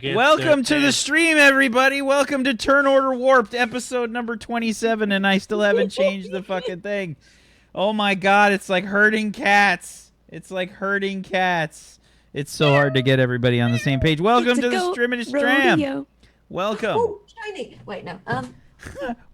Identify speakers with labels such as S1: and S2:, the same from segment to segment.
S1: Welcome to the stream, everybody. Welcome to Turn Order Warped, episode number 27, and I still haven't changed the fucking thing. Oh my god, it's like herding cats. It's like herding cats. It's so hard to get everybody on the same page. Welcome to the Strimmish Stram. Welcome.
S2: Oh, shiny. Wait, no.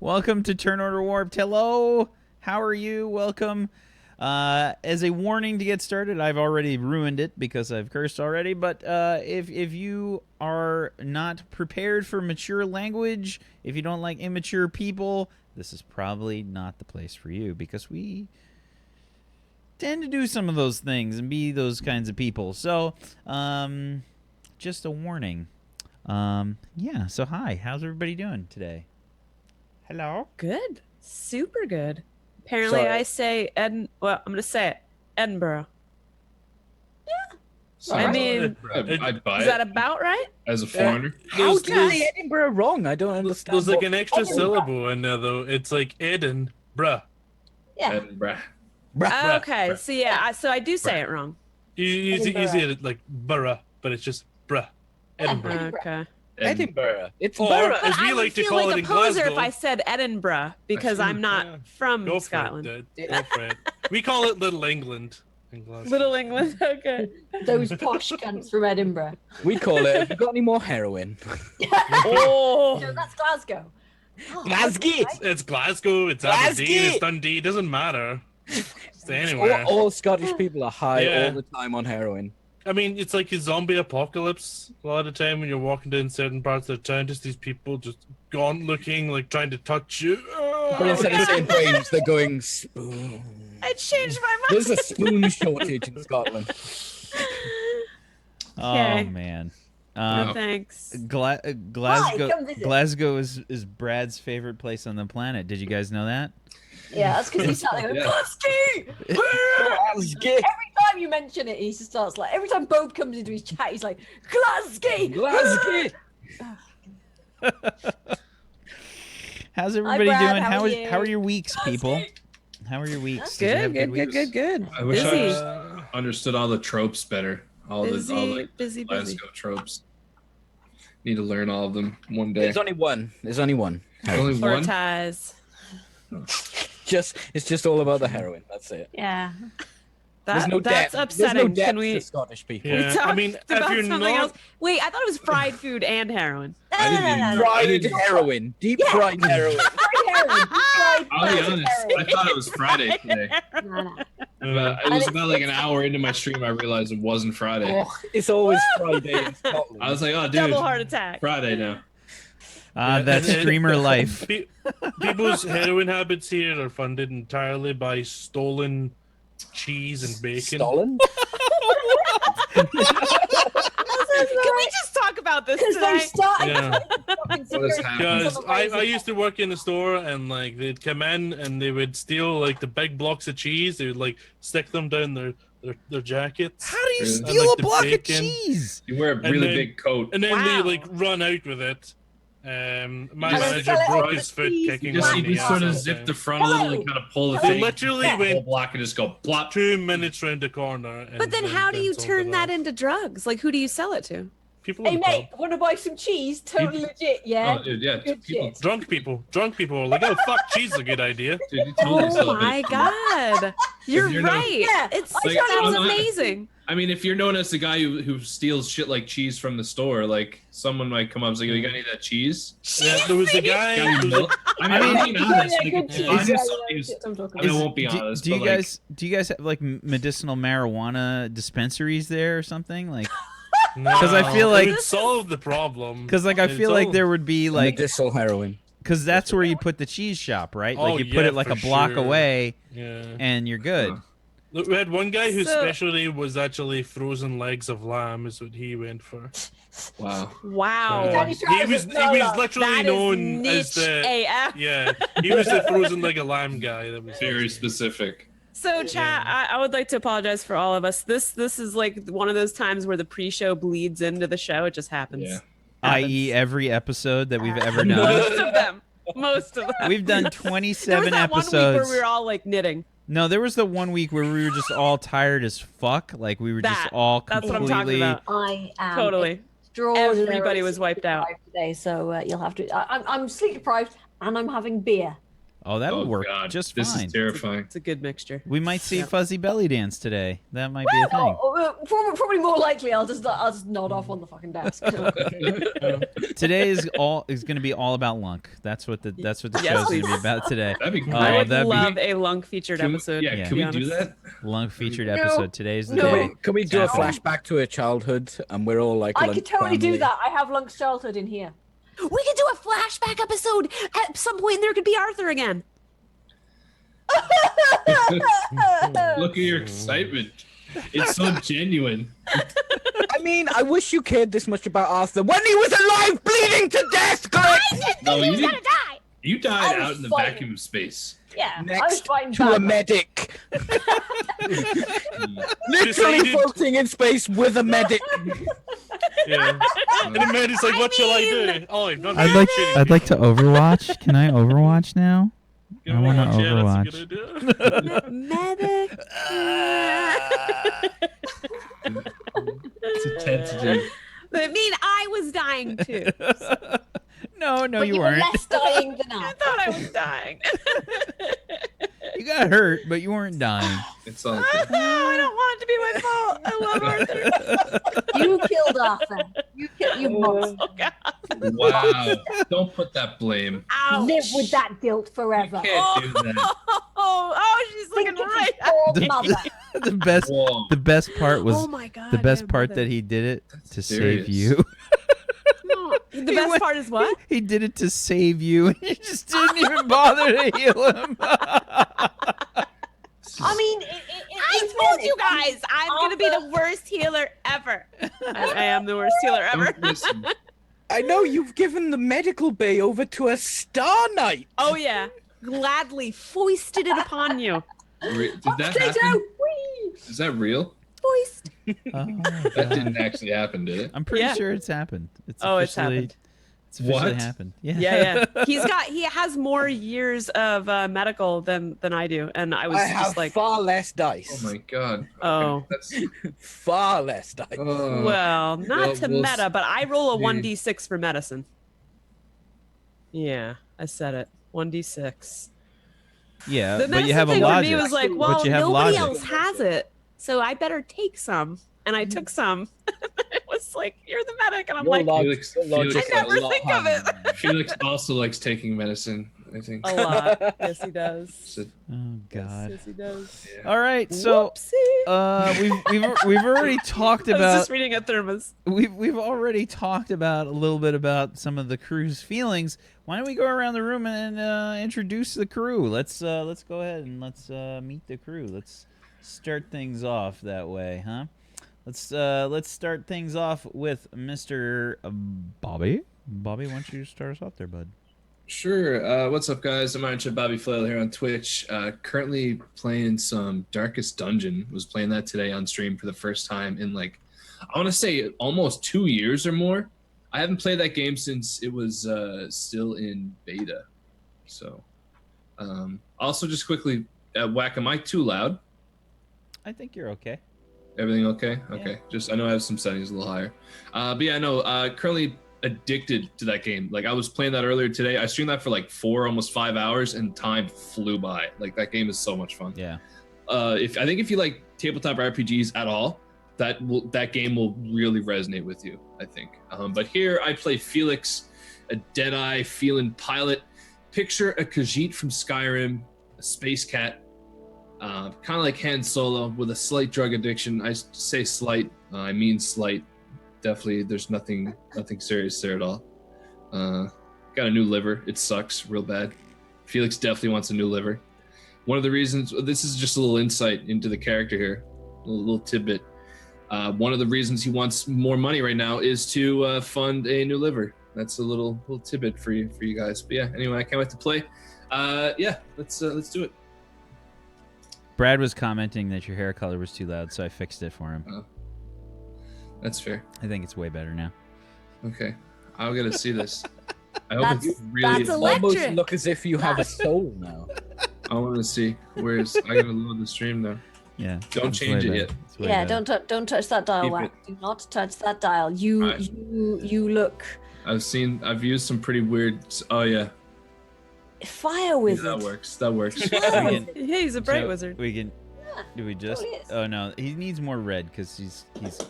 S1: Welcome to Turn Order Warped. Hello. How are you? Welcome. As a warning to get started, I've already ruined it because I've cursed already, but if you are not prepared for mature language, if you don't like immature people, this is probably not the place for you because we tend to do some of those things and be those kinds of people. So, just a warning. Yeah, so hi. How's everybody doing today? Hello?
S3: Good. Super good. Apparently, I say well, I'm going to say it. Edinburgh.
S2: Yeah.
S3: I mean,
S4: I'd buy
S3: is that about right?
S4: as a foreigner.
S5: How do you say Edinburgh wrong? I don't understand.
S6: There's like an extra syllable in there, though. It's like Edinburgh.
S2: Yeah.
S4: Edinburgh.
S3: Okay, so yeah, so I do say it wrong.
S6: You say it like borough, but it's just bruh. Edinburgh.
S3: Okay.
S5: Edinburgh. It's
S6: Or,
S5: borough.
S6: as we
S3: I would
S6: like to
S3: feel
S6: call
S3: like
S6: it in
S3: a poser
S6: Glasgow.
S3: if I said Edinburgh because I'm not from
S6: Go
S3: Scotland.
S6: for it, dude. Go for it. We call it Little England in Glasgow.
S3: Little England, okay.
S2: Those posh cunts from Edinburgh.
S5: We call it. Have you got any more heroin?
S3: Oh,
S2: No, that's Glasgow. Oh,
S5: Glasgow.
S2: right.
S6: It's Glasgow, it's
S5: Glasgow.
S6: Aberdeen, it's Dundee. It doesn't matter. It's anywhere.
S5: All Scottish people are high
S6: Yeah.
S5: all the time on heroin.
S6: I mean, it's like a zombie apocalypse a lot of the time when you're walking down certain parts of the town. Just these people just gaunt looking, like trying to touch you.
S5: But instead of saying brains, they're going spoon.
S3: I changed my mind.
S5: There's a spoon shortage in Scotland.
S1: Oh,
S3: Okay.
S1: man.
S3: No, thanks.
S1: Glasgow,
S2: come visit.
S1: Glasgow is Brad's favorite place on the planet. Did you guys know that?
S2: Yeah, that's because he's starting going,
S4: Yeah.
S2: Glasgow!
S5: Glasgow.
S2: Every time you mention it, he just starts like, every time Bob comes into his chat, he's like, Glasgow!
S5: Glasgow.
S1: How's everybody
S2: Brad,
S1: doing?
S2: how are you?
S1: How are your weeks, people? How are your weeks? Did you have
S3: Good,
S1: weeks?
S3: good.
S4: I wish
S3: Busy.
S4: I understood all the tropes better. All the
S3: Busy.
S4: Glasgow tropes. Need to learn all of them one day.
S5: There's only one.
S4: Only one.
S3: Fortize.
S5: It's just all about the heroin. That's it.
S2: Yeah.
S5: There's no
S3: That's
S5: depth.
S3: upsetting.
S5: There's no depth
S3: Can we
S5: to Scottish people.
S6: Yeah.
S3: talk
S6: I mean, if
S3: about
S6: you're
S3: something
S6: not-
S3: else? Wait, I thought it was fried food and heroin.
S2: No.
S5: Fried heroin. Deep fried heroin.
S4: I'll be honest. I thought it was Friday today. But it was about like an hour into my stream. I realized it wasn't Friday.
S5: Oh, it's always Friday in Scotland.
S4: I was like, oh, dude,
S3: Double heart attack.
S4: Friday now.
S1: That's streamer life.
S6: People's heroin habits here are funded entirely by stolen cheese and bacon.
S5: Stolen?
S3: Can we just talk about this
S2: Because they
S3: tonight?
S2: started
S6: Yeah.
S2: fucking
S4: What is
S2: cigarettes.
S4: happening?
S6: Because I used to work in a store and like they'd come in and they would steal like the big blocks of cheese. They would like stick them down their jackets.
S1: How do you
S4: And,
S1: steal
S6: like,
S1: a
S6: the
S1: block
S6: bacon.
S1: of cheese?
S4: You wear a really
S6: then-
S4: big coat.
S6: And then
S3: Wow.
S6: they like run out with it. My
S2: And then
S6: manager
S2: sell it
S6: broke
S2: on
S6: his
S2: the
S6: foot
S2: cheese.
S6: kicking
S4: You
S6: on
S4: just,
S6: me.
S4: you just sort of
S6: all
S4: zip
S6: time.
S4: the front a little and kind of pull the
S6: They
S4: thing.
S6: literally
S4: Whole
S6: went
S4: block and just go plop.
S6: 2 minutes round the corner. And
S3: But then how do you
S6: sold
S3: turn
S6: it
S3: that
S6: off.
S3: into drugs? Like, who do you sell it to?
S6: People
S2: Hey
S6: in the
S2: mate,
S6: pub.
S2: want to buy some cheese? Totally legit, yeah.
S4: Oh, dude, yeah.
S2: Good
S4: People,
S2: shit.
S6: Drunk people are like, oh fuck, cheese is a good idea.
S4: dude, you totally sell
S3: Oh
S4: it.
S3: my god. You're
S4: you're not-
S3: right.
S2: Yeah,
S3: It's
S2: I
S4: Like,
S3: sounds
S4: I'm not-
S3: amazing.
S4: I mean, if you're known as the guy who steals shit like cheese from the store, like someone might come up and say, "You got any of that cheese?"
S6: Yeah, there was a guy.
S4: Got any
S6: there was a-
S4: milk? I mean, I'm being honest. Like,
S2: good
S4: if
S2: cheese.
S4: I'm
S2: Yeah,
S4: somebody
S2: yeah,
S4: who's,
S2: shit I'm talking
S4: I mean, I
S2: about.
S4: won't be honest.
S1: Do you
S4: but, like,
S1: guys have like medicinal marijuana dispensaries there or something? Like,
S6: No,
S1: 'Cause I feel like-
S6: it would solve the problem.
S1: because like I
S6: It's
S1: feel like
S6: all-
S1: there would be like,
S5: medicinal heroin.
S1: because that's where you put the cheese shop, right? Like
S6: Oh,
S1: you put
S6: yeah,
S1: it like
S6: for
S1: a block
S6: sure.
S1: away,
S6: Yeah.
S1: and you're good.
S4: Huh.
S6: Look, we had one guy whose
S3: So-
S6: specialty was actually frozen legs of lamb, is what he went for.
S4: wow.
S3: Wow.
S6: Yeah.
S2: Danny
S6: He
S2: Travis,
S6: was
S2: no, no.
S6: literally
S3: That
S6: known
S3: is
S6: as the
S3: AF.
S6: yeah. He was the frozen leg of lamb guy. That was
S4: Very specific.
S3: So, chat, I would like to apologize for all of us. This is like one of those times where the pre-show bleeds into the show. It just happens.
S4: Yeah.
S1: I.e., every episode that we've ever done.
S3: Most of them. Most of them.
S1: We've done
S3: There
S1: 27
S3: was that
S1: episodes.
S3: one week where we were all like knitting.
S1: No, there was the 1 week where we were just all tired as fuck. Like we were just
S3: That.
S1: all
S3: That's what I'm
S1: completely.
S3: talking about.
S2: I am
S3: Totally.
S2: Drawers and
S3: Everybody
S2: everything
S3: was wiped out.
S2: today, so you'll have to. I'm sleep deprived and I'm having beer.
S1: Oh, that'll work
S4: God.
S1: just
S4: This
S1: fine.
S4: is terrifying.
S3: It's a good mixture.
S1: We might see
S3: Yep.
S1: Fuzzy Belly Dance today. That might be a thing.
S2: Probably more likely, I'll just nod off on the fucking desk.
S1: Today is going to be all about Lunk. That's what the
S3: Yes,
S1: show's going to be
S3: please.
S1: about today.
S4: That'd be great.
S3: I would
S1: that'd be-
S3: love a Lunk featured episode.
S1: Yeah.
S4: Can we
S3: to be
S4: do
S3: honest.
S4: that?
S1: Lunk featured
S2: No.
S1: episode. Today's the
S2: No.
S1: day.
S5: Can we do a
S1: It's happening.
S5: flashback to her childhood and we're all like?
S2: I
S5: Lunk
S2: could totally do
S5: family?
S2: that. I have Lunk's childhood in here.
S3: We could do a flashback episode. At some point, there could be Arthur again.
S4: Look at your excitement. It's so genuine.
S5: I mean, I wish you cared this much about Arthur when he was alive, bleeding to death. Guys,
S4: No,
S2: He was
S4: you
S2: gonna die.
S4: You died
S2: I was
S4: out in the
S2: fighting.
S4: vacuum of space.
S2: Yeah, I was
S5: next
S2: fighting
S5: to a
S2: Batman.
S5: medic, literally
S6: Decided-
S5: floating in space with a medic.
S6: Yeah. And the man is like, what shall I do? Oh, I'm not
S1: I'd like to Overwatch. Can I Overwatch now? I wanna Overwatch.
S6: That's a good idea.
S3: Medic.
S4: It's a tentative.
S3: I mean, I was dying too.
S1: No,
S2: But
S1: you
S2: were
S1: weren't.
S2: less dying than
S3: I
S2: I.
S3: thought I was dying.
S1: You got hurt, but you weren't dying.
S4: It's all
S3: No,
S4: good.
S3: I don't want it to be my fault. I love Arthur.
S2: You killed Arthur. You monster.
S3: Oh, God.
S4: Wow. Don't put that blame.
S3: Ouch.
S2: Live with that guilt
S4: You
S2: forever.
S4: can't do that.
S3: Oh, she's
S2: Think
S3: looking
S2: of
S3: right
S2: his
S3: at
S2: poor
S3: me.
S2: mother.
S4: Whoa.
S1: The best part was
S3: Oh my God.
S1: the best
S3: yeah,
S1: part
S3: mother.
S1: that he did it to
S4: serious.
S1: save you.
S3: No, the best
S1: went-
S3: part is what?
S1: He did it to save you, and you just didn't even bother to heal him.
S2: I mean,
S3: I told you guys I'm gonna be the worst healer ever. I am the worst healer ever.
S4: Don't listen.
S5: I know you've given the medical bay over to a Star Knight.
S3: Oh yeah, gladly foisted it upon you.
S4: Did that
S2: Potato!
S4: happen?
S2: Whee!
S4: Is that real?
S3: Foist.
S4: That didn't actually happen, did it?
S1: I'm pretty
S3: Yeah.
S1: sure it's happened. It's
S3: Oh, it's
S1: officially-
S3: happened.
S1: It's officially
S4: What?
S1: happened. Yeah.
S3: Yeah, yeah. He has more years of medical than I do, and I was
S5: I have
S3: just like,
S5: far less dice.
S4: Oh my god.
S3: Oh.
S4: That's,
S5: Far less dice.
S3: well, not
S4: well,
S3: to
S4: we'll
S3: meta, but I roll a
S4: see.
S3: 1d6 for medicine. Yeah, I said it. 1d6.
S1: Yeah,
S3: The
S1: but you have a
S3: medicine thing for
S1: logic.
S3: me was like,
S1: But
S3: well,
S1: you have
S3: nobody
S1: logic.
S3: else has it, so I better take some. And I took some. It was like, you're the medic, and I'm like,
S4: Felix-
S3: I
S4: Felix-
S3: never think of it.
S4: Felix also likes taking medicine, I think.
S3: A lot. Yes, he does.
S4: So,
S1: Oh God.
S3: Yes, he does.
S4: yeah.
S1: All right, so
S3: Whoopsie.
S1: we've already talked
S3: I was
S1: about
S3: just reading a thermos.
S1: we've already talked about a little bit about some of the crew's feelings. Why don't we go around the room and introduce the crew? Let's go ahead and let's meet the crew. Let's start things off that way, huh? Let's start things off with Mr. Bobby. Bobby, why don't you start us off there, bud?
S4: Sure. What's up, guys? I'm Archer Bobby Flail here on Twitch. Currently playing some Darkest Dungeon. Was playing that today on stream for the first time in I want to say almost 2 years or more. I haven't played that game since it was still in beta. So, also just quickly, Whack, am I too loud?
S1: I think you're okay.
S4: Everything okay?
S1: Yeah.
S4: Okay. Just I know I have some settings a little higher. But yeah, no. Currently addicted to that game. I was playing that earlier today. I streamed that for 4, almost 5 hours, and time flew by. That game is so much fun.
S1: Yeah.
S4: I think if you like tabletop RPGs at all, that game will really resonate with you. I think. But here I play Felix, a Deadeye Felan pilot. Picture a Khajiit from Skyrim, a space cat. Kind of like Han Solo with a slight drug addiction. I say slight, I mean slight. Definitely, there's nothing serious there at all. Got a new liver. It sucks real bad. Felix definitely wants a new liver. One of the reasons, this is just a little insight into the character here, a little tidbit. One of the reasons he wants more money right now is to fund a new liver. That's a little tidbit for you guys. But yeah, anyway, I can't wait to play. Yeah, let's do it.
S1: Brad was commenting that your hair color was too loud, so I fixed it for him.
S4: That's fair.
S1: I think it's way better now.
S4: Okay, I'll get to see this. I hope it's
S2: That's
S4: really.
S2: a
S5: Almost look
S2: Electric.
S5: as if you have a soul now.
S4: I want to see. I gotta load the stream now.
S1: Yeah.
S4: Don't
S1: it's
S4: change
S1: way
S4: it
S1: better.
S4: yet.
S1: It's way
S2: Yeah,
S1: better.
S2: don't touch that dial,
S4: Keep
S2: Whack.
S4: it.
S2: Do not touch that dial. You
S4: Right.
S2: you look
S4: I've used some pretty weird. Oh yeah,
S2: fire
S4: that
S2: wizard.
S4: works. That works.
S1: We can-
S3: Yeah, he's a bright
S1: so
S3: wizard.
S1: We can.
S2: Yeah,
S1: Do we just?
S2: totally is.
S1: Oh no, he needs more red because he's Canadian.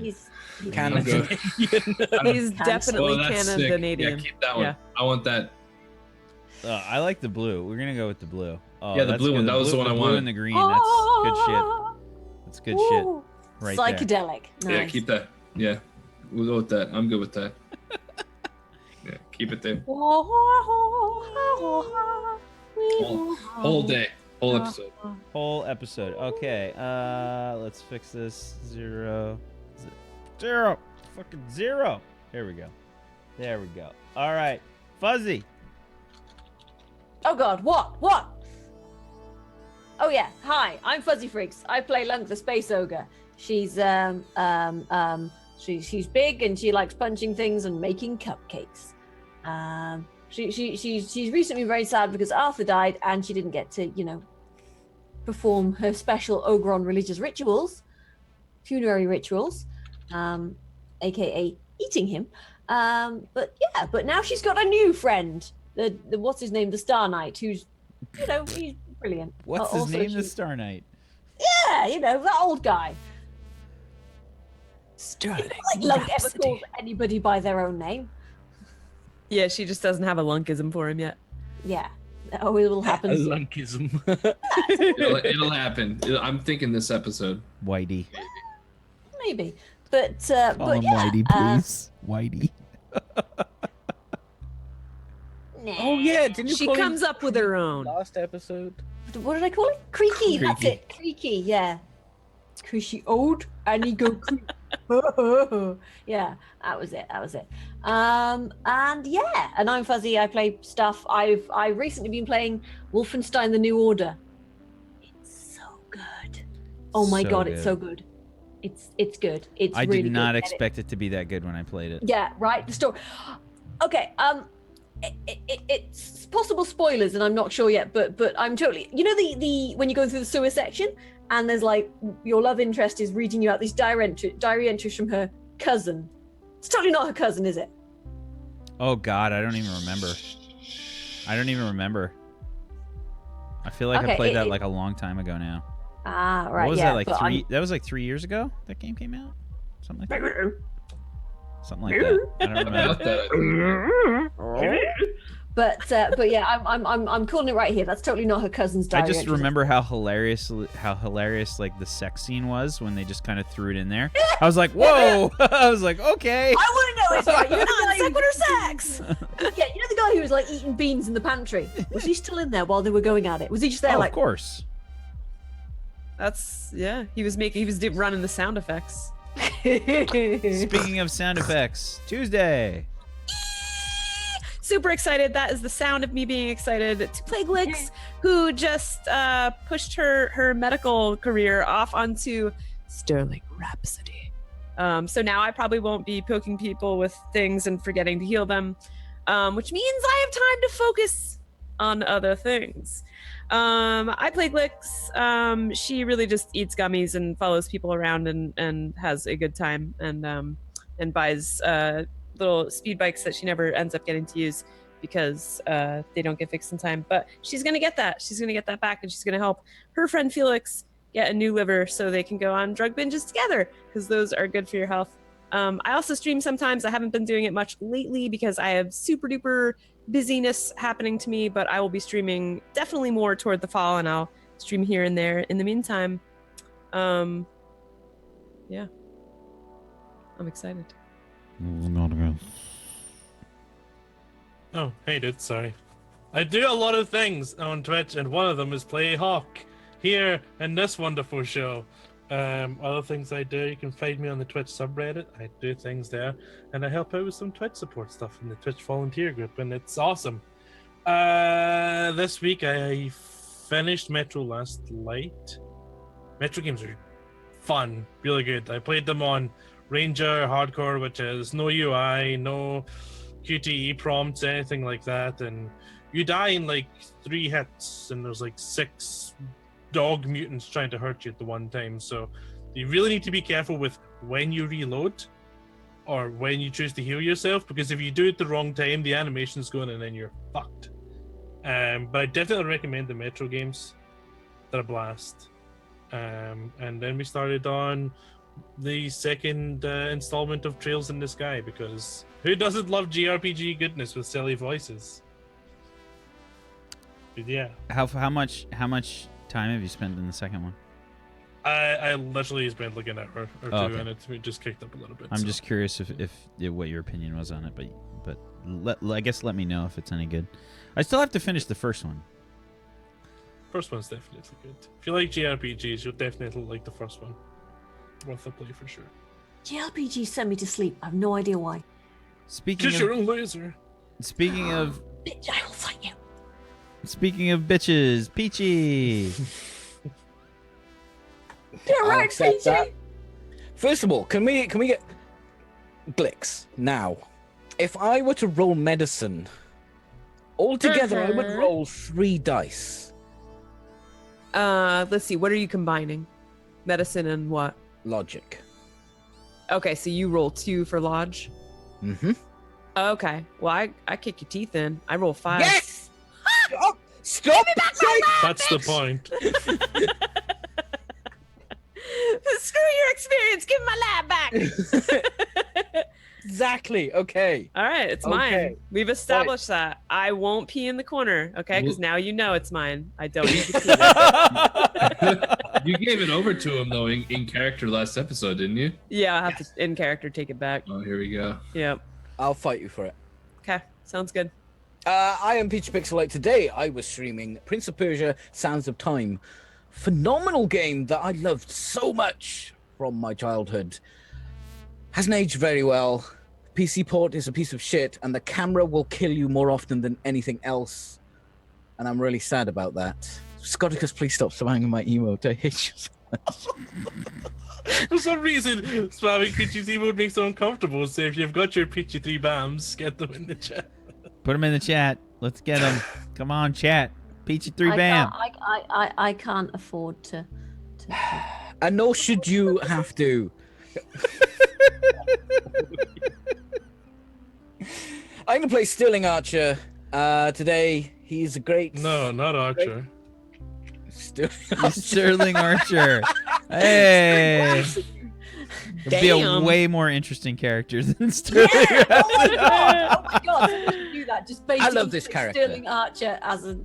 S2: He's
S5: Canada.
S3: He's definitely
S4: Oh, that's sick.
S3: Canadian.
S4: Yeah, keep that one.
S3: Yeah.
S4: I want that.
S1: I like the blue. We're gonna go with the blue. Oh,
S4: Yeah, the
S1: that's
S4: blue
S1: good.
S4: one. That was the one I
S1: blue
S4: wanted.
S1: and the green. That's good shit. That's good shit.
S2: Ooh,
S1: Right there.
S2: psychedelic. Nice.
S4: Yeah, keep that. Yeah, we'll go with that. I'm good with that. Yeah, keep it there. Whole day, whole episode.
S1: Whole episode. Okay. Let's fix this. Zero. Fucking zero. There we go. There we go. All right. Fuzzy.
S2: Oh God, what? Oh yeah, hi, I'm Fuzzy Freaks. I play Lunk, the space ogre. She's she's big and she likes punching things and making cupcakes. She's recently very sad because Arthur died and she didn't get to, perform her special Ogron religious rituals, funerary rituals, aka eating him. But now she's got a new friend. The what's his name? The Star Knight, who's he's brilliant.
S1: What's his
S2: Also,
S1: name? The
S2: she-
S1: Star Knight.
S2: Yeah, that old guy.
S3: Sterling.
S2: Like Lunk ever calls anybody by their own name.
S3: Yeah, she just doesn't have a lunkism for him yet.
S2: Yeah. Oh, it will happen. soon.
S6: Lunkism.
S4: It'll happen. I'm thinking this episode.
S1: Whitey.
S2: Maybe. But
S1: Call him
S2: yeah.
S1: Whitey, please. Whitey.
S5: Oh yeah, didn't you
S3: She
S5: call him
S3: comes up with her own.
S5: last episode?
S2: What did I call it? Creaky. That's
S1: Creaky.
S2: it. Creaky. Yeah. Cushy old and he go creak. Yeah, that was it. And yeah, and I'm Fuzzy. I play stuff. I've recently been playing Wolfenstein: The New Order. It's so good. Oh my
S1: So
S2: God,
S1: good.
S2: it's so good. It's good. It's
S1: I
S2: really
S1: did not
S2: good.
S1: expect it to be that good when I played it.
S2: Yeah, right. The story. Okay. It's possible spoilers, and I'm not sure yet. But I'm totally. The when you go through the sewer section, and there's like your love interest is reading you out these diary entries from her cousin. It's totally not her cousin, is it?
S1: Oh God, I don't even remember. I feel like I
S2: Okay,
S1: played that like a long time ago now.
S2: Ah, right.
S1: What was
S2: yeah,
S1: that like
S2: but
S1: three? That was like 3 years ago. That game came out. Something like that. Something like that. I don't
S4: About
S1: remember.
S4: that.
S2: But yeah, I'm calling it right here. That's totally not her cousin's
S1: I
S2: diary.
S1: just
S2: entries.
S1: remember how hilarious like the sex scene was when they just kind of threw it in there. I was like, whoa! I was like, okay.
S2: I want to know it's right. You know the guy who-
S3: Sequitur sex.
S2: Yeah, you know the guy who was like eating beans in the pantry. Was he still in there while they were going at it? Was he just there
S1: Oh,
S2: like?
S1: of course.
S3: That's he was running the sound effects.
S1: Speaking of sound effects, Tuesday.
S3: Super excited. That is the sound of me being excited to play Glix, who just pushed her medical career off onto Sterling Rhapsody. So now I probably won't be poking people with things and forgetting to heal them, which means I have time to focus on other things. I play Glix. She really just eats gummies and follows people around and has a good time and buys little speed bikes that she never ends up getting to use because they don't get fixed in time. But she's gonna get that. She's gonna get that back, and she's gonna help her friend Felix get a new liver so they can go on drug binges together because those are good for your health. I also stream sometimes. I haven't been doing it much lately because I have super duper busyness happening to me, but I will be streaming definitely more toward the fall, and I'll stream here and there in the meantime. Yeah, I'm excited.
S6: Oh, hey dude, sorry. I do a lot of things on Twitch, and one of them is play Hawk here in this wonderful show. Other things I do, you can find me on the Twitch subreddit. I do things there, and I help out with some Twitch support stuff in the Twitch volunteer group, and it's awesome. This week I finished Metro Last Light. Metro games are fun, really good. I played them on Ranger Hardcore, which is no UI, no QTE prompts, anything like that, and you die in like 3 hits, and there's like 6 dog mutants trying to hurt you at the one time. So you really need to be careful with when you reload or when you choose to heal yourself, because if you do it the wrong time, the animation's going and then you're fucked. But I definitely recommend the Metro games. They're a blast. And then we started on the second installment of Trails in the Sky, because who doesn't love JRPG goodness with silly voices? But yeah.
S1: How much time have you spent in the second one?
S6: I literally spent like an hour or two,
S1: okay.
S6: and it just kicked up a little bit.
S1: I'm just curious if what your opinion was on it, but I guess let me know if it's any good. I still have to finish the first one.
S6: First one's definitely good. If you like JRPGs, you'll definitely like the first one. Worth a play for sure.
S2: JRPG sent me to sleep. I have no idea why.
S1: Speaking
S6: Just your own laser.
S1: Speaking of
S2: Bitch, I will fight you.
S1: Speaking of bitches, Peachy.
S2: You're
S5: I'll
S2: right,
S5: accept
S2: Peachy.
S5: that. First of all, can we get Glix now? If I were to roll medicine, altogether I would roll 3 dice.
S3: Let's see. What are you combining? Medicine and what?
S5: Logic.
S3: Okay, so you roll 2 for lodge.
S5: Mm-hmm.
S3: Okay. Well, I kick your teeth in. I roll 5.
S5: Yes! Oh, stop!
S6: That's the point.
S3: Screw your experience. Give my lab back.
S5: Exactly. Okay.
S3: All right, it's
S5: Okay.
S3: mine. We've established that. I won't pee in the corner, okay? Because now you know it's mine. I don't need to pee.
S4: You gave it over to him though in character last episode, didn't you?
S3: Yeah, I'll have to, in character, take it back.
S4: Oh, here we go.
S3: Yep.
S5: I'll fight you for it.
S3: Okay, sounds good.
S5: I am Peach Pixelite. Today I was streaming Prince of Persia: Sands of Time. Phenomenal game that I loved so much from my childhood. Hasn't aged very well. PC port is a piece of shit, and the camera will kill you more often than anything else. And I'm really sad about that. Scotticus, please stop spamming my emote. I hate you so much.
S6: For some reason, spamming Peachy's emote makes it uncomfortable. So if you've got your Peachy 3 BAMs, get them in the chat.
S1: Put them in the chat. Let's get them. Come on, chat. Peachy 3 bam.
S2: I can't afford to.
S5: And nor should you have to. I'm gonna play Sterling Archer today. He's a great.
S6: No, not Archer.
S5: Sterling Archer.
S1: Sterling Archer. Hey. It'd be a
S3: Damn.
S1: way more interesting character than Sterling.
S2: Yeah! Oh my god! Oh my god! Somebody do that. Just basically
S5: love this
S2: put
S5: character.
S2: Sterling Archer as a.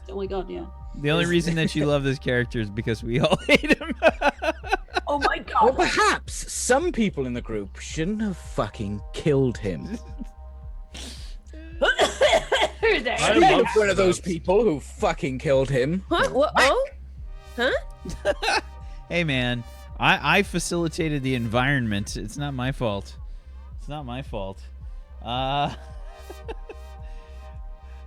S2: Oh my god! Yeah.
S1: The only reason that you love this character is because we all hate him.
S2: Oh my
S5: Well,
S2: god!
S5: perhaps some people in the group shouldn't have fucking killed him.
S2: Who's there?
S6: I
S5: You're
S6: love
S5: one of those
S6: that.
S5: people who fucking killed him.
S3: What? What? Oh? Huh?
S1: Hey, man. I facilitated the environment. It's not my fault. It's not my fault.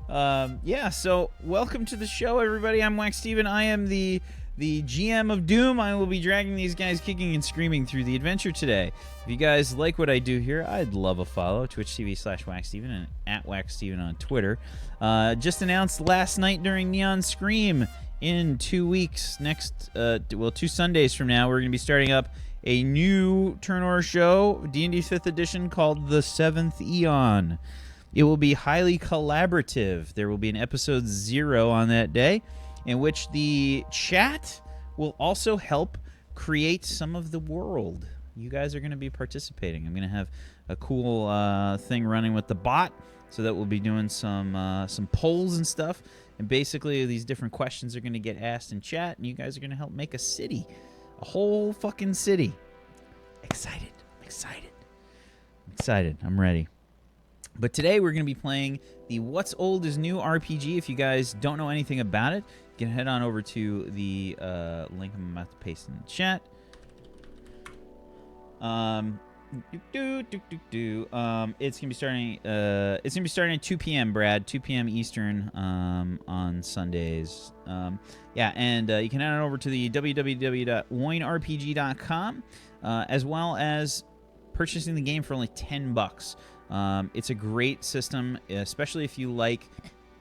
S1: Yeah, so welcome to the show, everybody. I'm Wax Steven. I am the GM of Doom. I will be dragging these guys kicking and screaming through the adventure today. If you guys like what I do here, I'd love a follow. Twitch.tv/WaxSteven and @WaxSteven on Twitter. Just announced last night during Neon Scream, in 2 weeks, 2 Sundays from now, we're going to be starting up a new turn order show, D&D 5th edition, called The Seventh Eon. It will be highly collaborative. There will be an episode 0 on that day, in which the chat will also help create some of the world. You guys are going to be participating. I'm going to have a cool thing running with the bot, so that we'll be doing some polls and stuff. And basically, these different questions are going to get asked in chat, and you guys are going to help make a city. A whole fucking city. Excited. I'm ready. But today, we're going to be playing the What's Old is New RPG. If you guys don't know anything about it, you can head on over to the link I'm about to paste in the chat. It's gonna be starting. It's gonna be starting at 2 p.m. Brad, 2 p.m. Eastern on Sundays. Yeah, and you can head on over to the www.woinrpg.com, as well as purchasing the game for only $10. It's a great system, especially if you like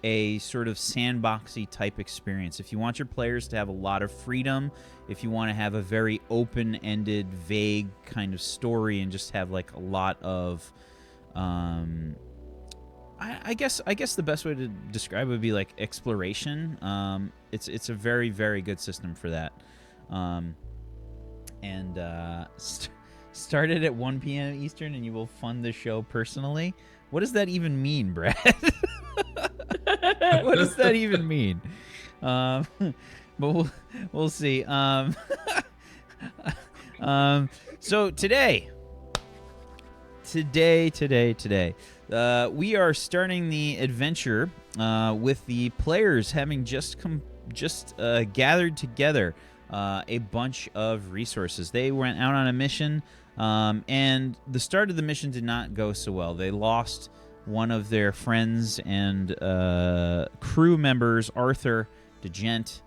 S1: a sort of sandboxy type experience. If you want your players to have a lot of freedom, if you want to have a very open-ended, vague kind of story and just have like a lot of I guess the best way to describe it would be like exploration. It's a very, very good system for that. Started at 1 p.m. Eastern, and you will fund the show personally. What does that even mean, Brad? What does that even mean? But we'll see. So today, we are starting the adventure with the players having just gathered together a bunch of resources. They went out on a mission, and the start of the mission did not go so well. They lost one of their friends and crew members, Arthur DeGent,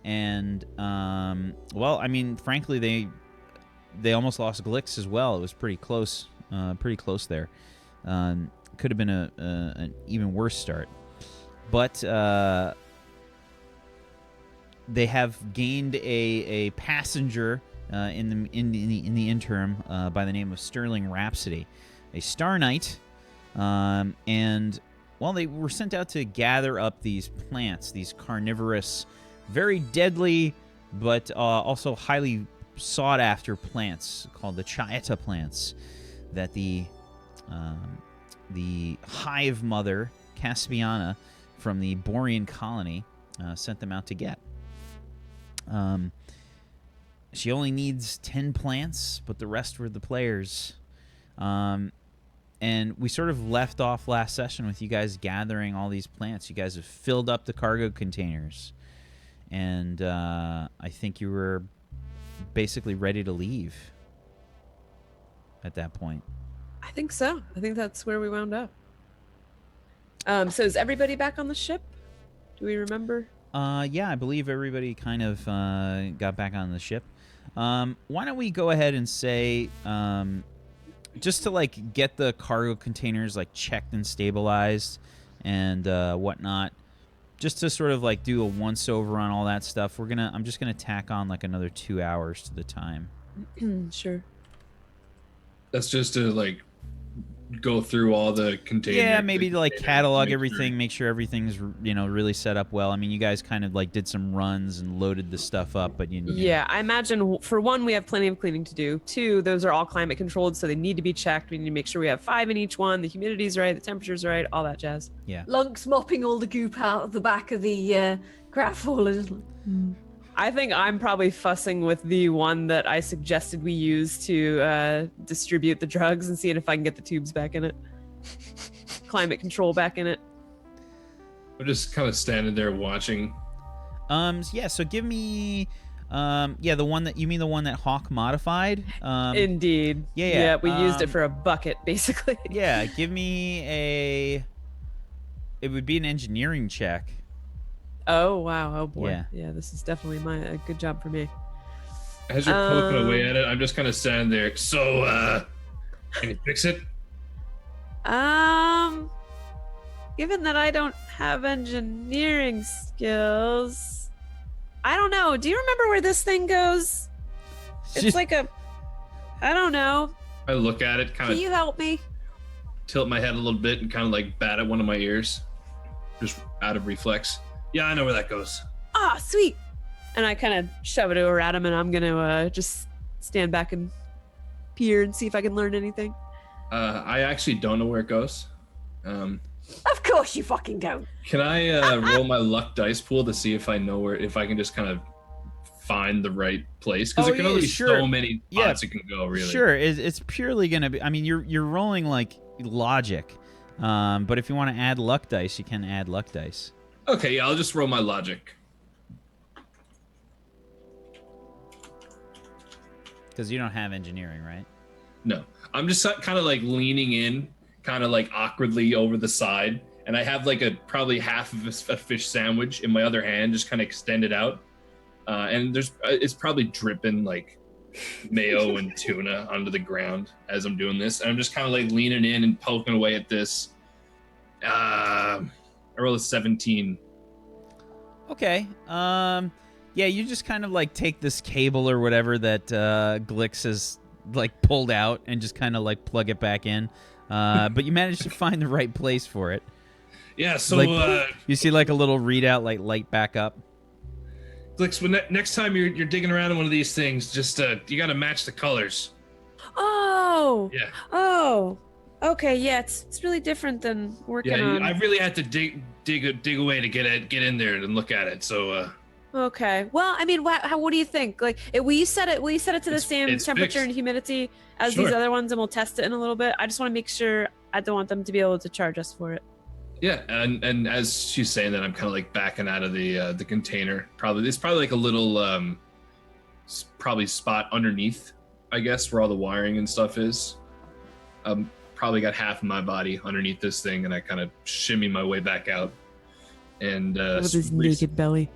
S1: and well, I mean, frankly, they almost lost Glix as well. It was pretty close there. Could have been an even worse start, but they have gained a passenger in the interim by the name of Sterling Rhapsody, a Star Knight, and well, they were sent out to gather up these plants, these carnivorous, very deadly, but also highly sought after plants called the H.A.W.K plants that the hive mother Caspiana from the Borean colony sent them out to get. She only needs 10 plants, but the rest were the players. And we sort of left off last session with you guys gathering all these plants. You guys have filled up the cargo containers. And I think you were basically ready to leave at that point.
S3: I think so. I think that's where we wound up. So is everybody back on the ship? Do we remember?
S1: Yeah, I believe everybody kind of got back on the ship. Why don't we go ahead and say, just to like get the cargo containers like checked and stabilized and whatnot, just to sort of like do a once over on all that stuff. I'm just gonna tack on like another 2 hours to the time.
S3: Sure.
S4: That's just to like go through all the containers.
S1: Yeah, maybe to like catalog everything, make sure everything's really set up well. I mean, you guys kind of like did some runs and loaded the stuff up, but
S3: yeah, I imagine for one, we have plenty of cleaning to do. Two, those are all climate controlled, so they need to be checked. We need to make sure we have 5 in each one, the humidity's right, the temperature's right, all that jazz.
S1: Yeah.
S2: Lunk's mopping all the goop out of the back of the craft haulers.
S3: I think I'm probably fussing with the one that I suggested we use to distribute the drugs and seeing if I can get the tubes back in it. Climate control back in it.
S4: We're just kind of standing there watching.
S1: Yeah, so give me the one that you mean the one that H.A.W.K modified?
S3: Indeed.
S1: Yeah,
S3: we used it for a bucket basically.
S1: Yeah, give me it would be an engineering check.
S3: Oh wow! Oh boy!
S1: Yeah.
S3: This is definitely a good job for me.
S4: As you're poking away at it, I'm just kind of standing there. So, can you fix it?
S3: Given that I don't have engineering skills, I don't know. Do you remember where this thing goes? It's like I don't know.
S4: I look at it, kind
S3: Can
S4: of
S3: you help me?
S4: tilt my head a little bit and kind of like bat at one of my ears, just out of reflex. Yeah, I know where that goes.
S3: Ah, sweet. And I kind of shove it over at him, and I'm gonna just stand back and peer and see if I can learn anything.
S4: I actually don't know where it goes.
S2: Of course you fucking don't.
S4: Can I roll my luck dice pool to see if I know if I can just kind of find the right place? Because it can only be so many spots it can go, really.
S1: Sure, it's purely gonna be. I mean, you're rolling like logic, but if you want to add luck dice, you can add luck dice.
S4: Okay, yeah, I'll just roll my logic.
S1: Because you don't have engineering, right?
S4: No, I'm just kind of like leaning in, kind of like awkwardly over the side, and I have like probably half of a fish sandwich in my other hand, just kind of extended out, and it's probably dripping like mayo and tuna onto the ground as I'm doing this, and I'm just kind of like leaning in and poking away at this. I rolled a 17.
S1: Okay. Yeah, you just kind of like take this cable or whatever that Glix has like pulled out and just kind of like plug it back in. But you managed to find the right place for it.
S4: Yeah, so
S1: Like, you see like a little readout like light back up.
S4: Glix, when next time you're digging around in one of these things, just you got to match the colors.
S3: Oh.
S4: Yeah.
S3: Oh. Okay. Yeah. It's really different than working
S4: Yeah,
S3: on.
S4: I really had to dig away to get in there and look at it. So
S3: Okay. Well, I mean, what do you think? Like, will you set it to the same
S4: it's
S3: temperature
S4: fixed.
S3: and humidity as
S4: Sure.
S3: these other ones, and we'll test it in a little bit? I just want to make sure. I don't want them to be able to charge us for it.
S4: yeah, and as she's saying that, I'm kind of like backing out of the container. It's probably like a little probably spot underneath, I guess, where all the wiring and stuff is. Probably got half of my body underneath this thing, and I kind of shimmy my way back out. And
S3: With his naked belly.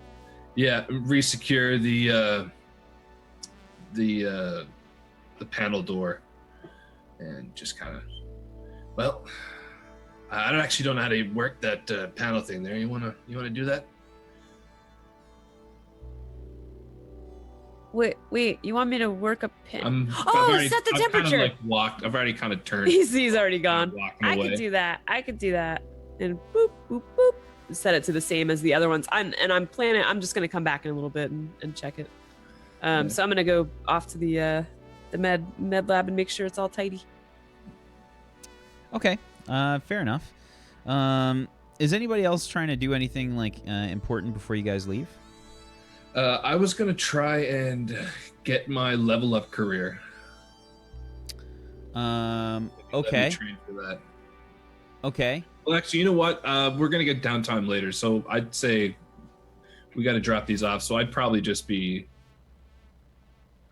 S4: yeah, resecure the panel door, and just kind of, well, I don't know how to work that panel thing there. You wanna do that?
S3: Wait, you want me to work a pin?
S4: I've already,
S3: set the
S4: I've
S3: temperature.
S4: Kind of like walked. I've already kind of turned.
S3: He's already gone.
S4: Walking
S3: I
S4: away.
S3: could do that. And boop, boop, boop. Set it to the same as the other ones. I'm just gonna come back in a little bit and check it. So I'm gonna go off to the med lab and make sure it's all tidy.
S1: Okay. Fair enough. Is anybody else trying to do anything like important before you guys leave?
S4: I was gonna try and get my level up career.
S1: Okay.
S4: Let me train for that.
S1: Okay.
S4: Well, actually, you know what? We're gonna get downtime later, so I'd say we got to drop these off. So I'd probably just be,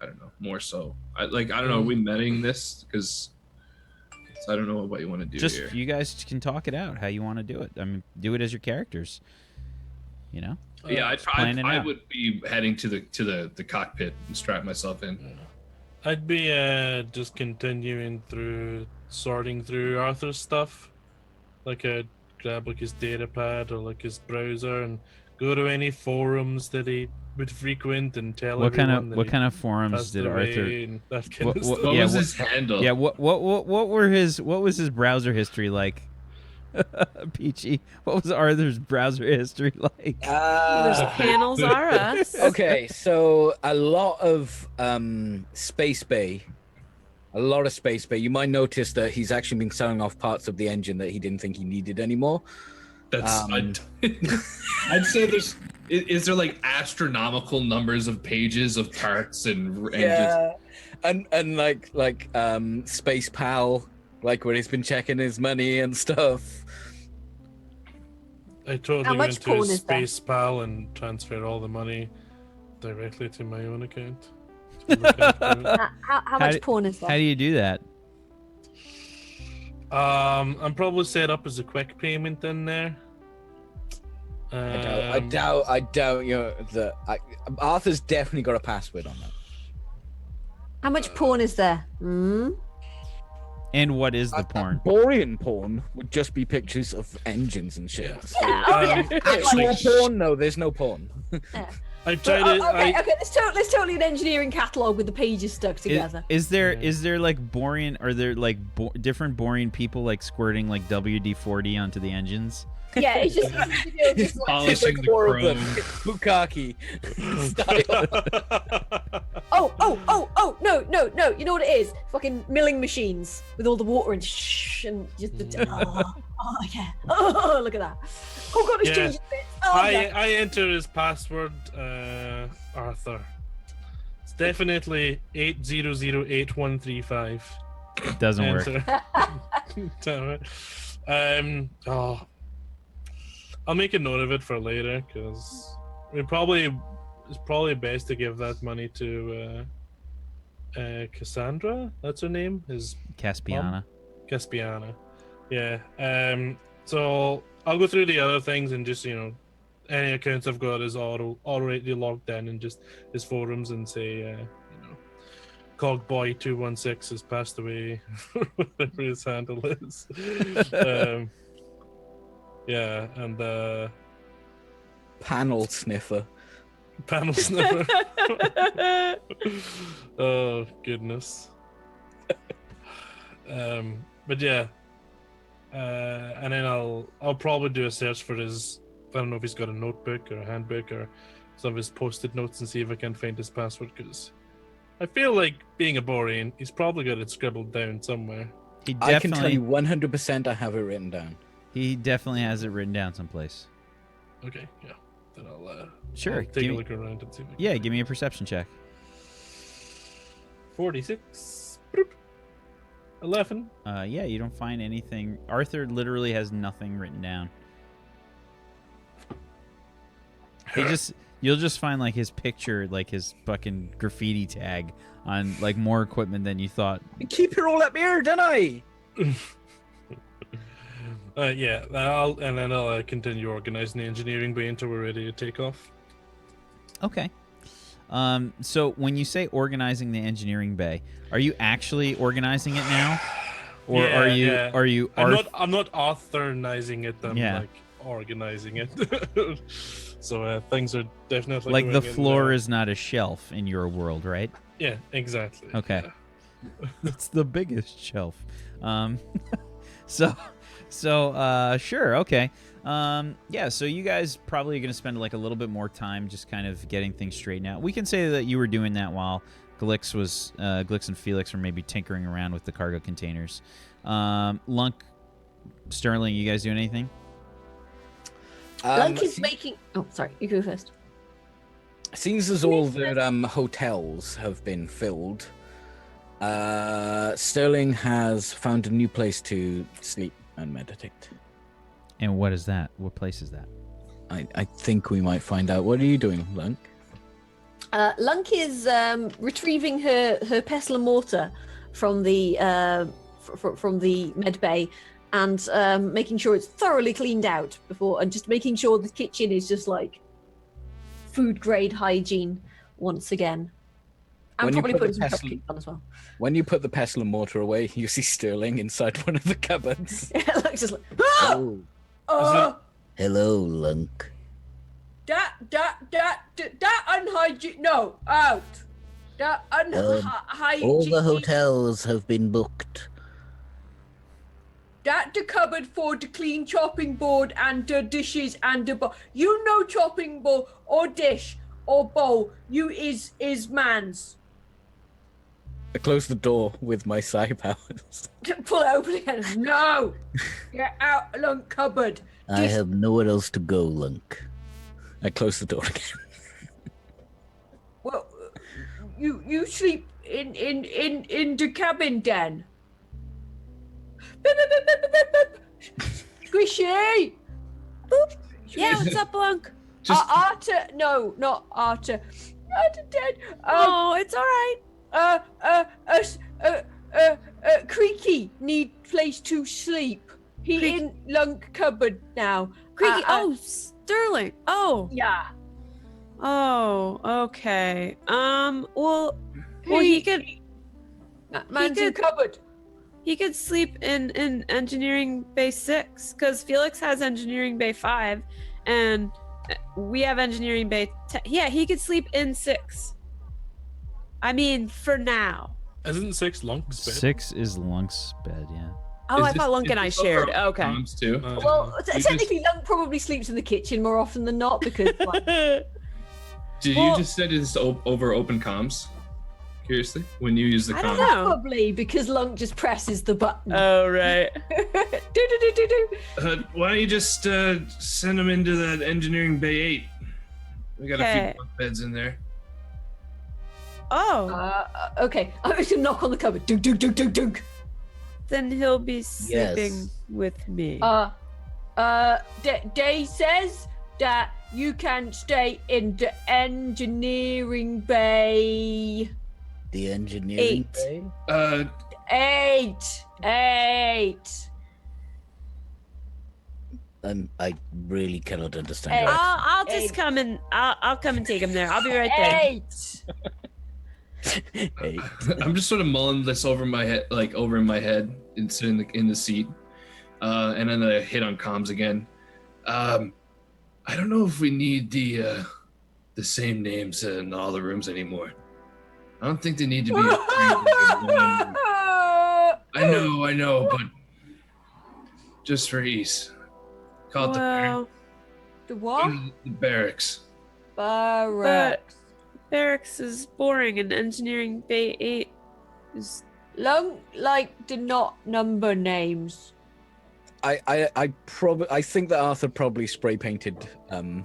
S4: I don't know, more so. I don't know. Are we meting this? Because I don't know what you want to do
S1: Just
S4: here.
S1: you guys can talk it out how you want to do it. I mean, do it as your characters. You know.
S4: Yeah,
S1: plan it
S4: I
S1: out.
S4: would be heading to the cockpit and strap myself in.
S6: I'd be just continuing through sorting through Arthur's stuff. Like I'd grab like his data pad or like his browser and go to any forums that he would frequent and tell
S1: What kind
S6: everyone
S1: of
S6: that
S1: kind of forums
S6: passed
S1: did
S6: away
S1: Arthur?
S6: and that kind
S1: What-
S6: of
S1: what-
S6: stuff.
S4: What
S1: yeah,
S4: was
S1: what-
S4: his handle?
S1: Yeah. What was his browser history like? Peachy. What was Arthur's browser history like?
S3: Those panels are us.
S5: Okay, so a lot of Space Bay. A lot of Space Bay. You might notice that he's actually been selling off parts of the engine that he didn't think he needed anymore.
S4: That's I'd say there's. Is there like astronomical numbers of pages of parts and just
S5: Yeah, and like Space Pal, like where he's been checking his money and stuff.
S6: I totally
S2: How much
S6: went to
S2: porn
S6: his
S2: is there?
S6: Space Pal and transferred all the money directly to my own account. To look after it.
S2: How much porn is
S1: How
S2: there?
S1: do you do that?
S6: I'm probably set up as a quick payment in there.
S5: I doubt you know that Arthur's definitely got a password on that.
S2: How much porn is there? Hmm?
S1: And what is the porn?
S5: Borean porn would just be pictures of engines and shit.
S2: Yeah, oh yeah.
S5: Actual porn, no, there's no porn.
S6: I tried
S2: Oh,
S6: it.
S2: okay, there's totally an engineering catalog with the pages stuck together.
S1: Is there like Borian? Are there like different Borian people like squirting like WD-40 onto the engines?
S2: Yeah, it's just a video just like,
S4: polishing the
S5: Four of them.
S4: chrome.
S5: Bukkake style.
S2: oh, no. You know what it is? Fucking milling machines with all the water and shh and just the oh yeah. Oh, look at that. Oh god, it's
S6: Yeah.
S2: changing bits. Oh yeah.
S6: I enter his password, Arthur. It's definitely 8008135.
S1: It doesn't work.
S6: Damn it. I'll make a note of it for later because it's probably best to give that money to Cassandra. That's her name. His
S1: Caspiana.
S6: Caspiana. Yeah. So I'll go through the other things and just any accounts I've got is already logged in and just his forums and say Cogboy216 has passed away, whatever his handle is. Yeah, and the
S5: Panel sniffer.
S6: panel sniffer. Oh goodness. But yeah, and then I'll probably do a search for his. I don't know if he's got a notebook or a handbook or some of his post-it notes and see if I can find his password. Because I feel like being a Borean, he's probably got it scribbled down somewhere.
S1: He
S5: I can tell
S1: definitely,
S5: you 100% I have it written down.
S1: he definitely has it written down someplace.
S6: Okay, yeah. Then I'll
S1: Sure.
S6: I'll take a look around and see. If I can
S1: Yeah,
S6: find
S1: give me a perception check.
S6: 46. Boop. 11.
S1: Yeah, you don't find anything. Arthur literally has nothing written down. You'll just find like his picture, like his fucking graffiti tag on like more equipment than you thought.
S5: I keep it all up here, don't I?
S6: Yeah, and then I'll continue organizing the engineering bay until we're ready to take off.
S1: Okay. So when you say organizing the engineering bay, are you actually organizing it now, or
S6: Yeah,
S1: are you?
S6: I'm not authorizing it. I'm
S1: Yeah.
S6: like organizing it. So things are definitely
S1: like the
S6: going in
S1: floor
S6: there.
S1: is not a shelf in your world, right?
S6: Yeah, exactly.
S1: Okay.
S6: Yeah.
S1: It's the biggest shelf. So sure, okay. Yeah, so you guys probably are going to spend like a little bit more time just kind of getting things straightened out. We can say that you were doing that while Glix and Felix were maybe tinkering around with the cargo containers. Lunk, Sterling, you guys doing anything?
S2: Lunk is making. Oh, sorry. You go first.
S5: Seems as all their hotels have been filled. Sterling has found a new place to sleep and meditate.
S1: And what is that? What place is that?
S5: I think we might find out. What are you doing, Lunk?
S2: Lunk is retrieving her pestle and mortar from the from the med bay and making sure it's thoroughly cleaned out before, and just making sure the kitchen is just like food grade hygiene once again. And
S5: When you
S2: probably
S5: put the
S2: putting some
S5: pestle-
S2: cupcakes on as well.
S5: When you put the pestle and mortar away, you see Sterling inside one of the cupboards.
S2: Lunk's just like, ah!
S5: Oh, hello, Lunk.
S2: That unhygiene. No, out. That unhygiene.
S5: All the hotels have been booked.
S2: That the cupboard for the clean chopping board and the dishes and the bowl. You know, chopping board or dish or bowl. You is man's.
S5: I close the door with my psi powers.
S2: Pull it open again. No, get out, Lunk cupboard.
S5: I have nowhere else to go, Lunk. I close the door again.
S2: Well, you sleep in the cabin den. Beep, beep, beep, beep, beep, beep. Squishy. Boop.
S3: Yeah, what's up, Lunk?
S2: Arta, no, not Arta. Arta dead.
S3: Oh, it's all right.
S2: Creaky need place to sleep. He
S3: Creaky.
S2: in Lunk cupboard now.
S3: Creaky. Oh, Sterling. Oh.
S2: Yeah.
S3: Oh, okay. Well, he could
S2: Man's in
S3: could-
S2: cupboard.
S3: he could sleep in engineering bay 6 because Felix has engineering bay 5, and we have engineering bay 10. Yeah, he could sleep in 6. I mean, for now.
S6: Isn't 6 Lunk's bed?
S1: 6 is Lunk's bed, yeah.
S3: Oh,
S4: Is
S3: I thought Lunk and I
S4: this
S3: shared.
S4: over
S3: Okay.
S4: comms too?
S2: Well,
S4: You
S2: technically, Lunk probably sleeps in the kitchen more often than not because. Like,
S4: Did you
S3: Well-
S4: just say this over open comms? Curiously, when you use the
S3: I don't
S4: comms.
S3: know.
S2: probably because Lunk just presses the button.
S3: Oh, right.
S2: Do.
S4: Why don't you just send them into that engineering bay 8? We got a
S3: Okay.
S4: few bunk beds in there.
S3: Oh,
S2: Okay, I'm going to knock on the cupboard. Dunk, dunk, dunk, dunk, dunk.
S3: then he'll be sleeping with me.
S2: Day says that you can stay in the engineering bay.
S5: The engineering
S3: 8.
S5: bay?
S2: 8.
S5: I really cannot understand.
S2: Hey.
S5: your accent.
S3: I'll just
S2: 8.
S3: come and I'll come and take him there. I'll be right there.
S2: 8.
S5: Hey.
S4: I'm just sort of mulling this over my head, like over in my head, and sitting in the seat, and then I hit on comms again. I don't know if we need the same names in all the rooms anymore. I don't think they need to be. I know, but just for ease, call it
S2: The what?
S4: the barracks.
S2: Barracks.
S3: Barracks is boring, and engineering bay 8 is.
S2: Lunk did not number names.
S5: I think that Arthur probably spray painted the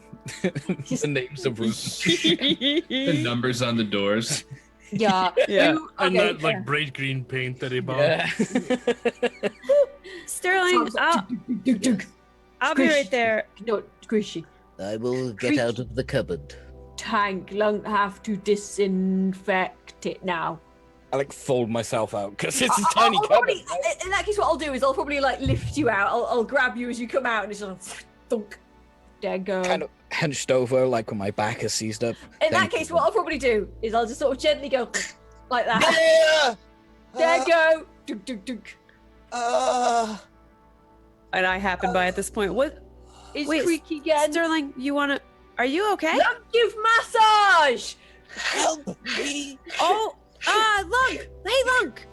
S5: names of rooms.
S4: The numbers on the doors.
S2: Yeah.
S3: Yeah.
S6: And that like bright green paint that he bought.
S5: Yeah.
S3: Sterling, I'll be right there.
S2: No, squishy.
S5: I will get out of the cupboard.
S2: Tank, Lunk have to disinfect it now.
S5: I like fold myself out because it's a tiny
S2: I'll
S5: cupboard.
S2: probably, in that case, what I'll do is I'll probably lift you out. I'll grab you as you come out and it's like thunk. There you go.
S5: Kind of hunched over, like when my back is seized up.
S2: In that case, what I'll probably do is I'll just sort of gently go like that.
S5: Yeah!
S2: There you go. Dunk, dunk, dunk.
S3: And I happen by at this point. What?
S2: It's
S3: Wait,
S2: creaky again.
S3: Sterling, are you okay?
S2: Lunk, give massage.
S5: Help me!
S3: Oh, Lunk! Hey, Lunk!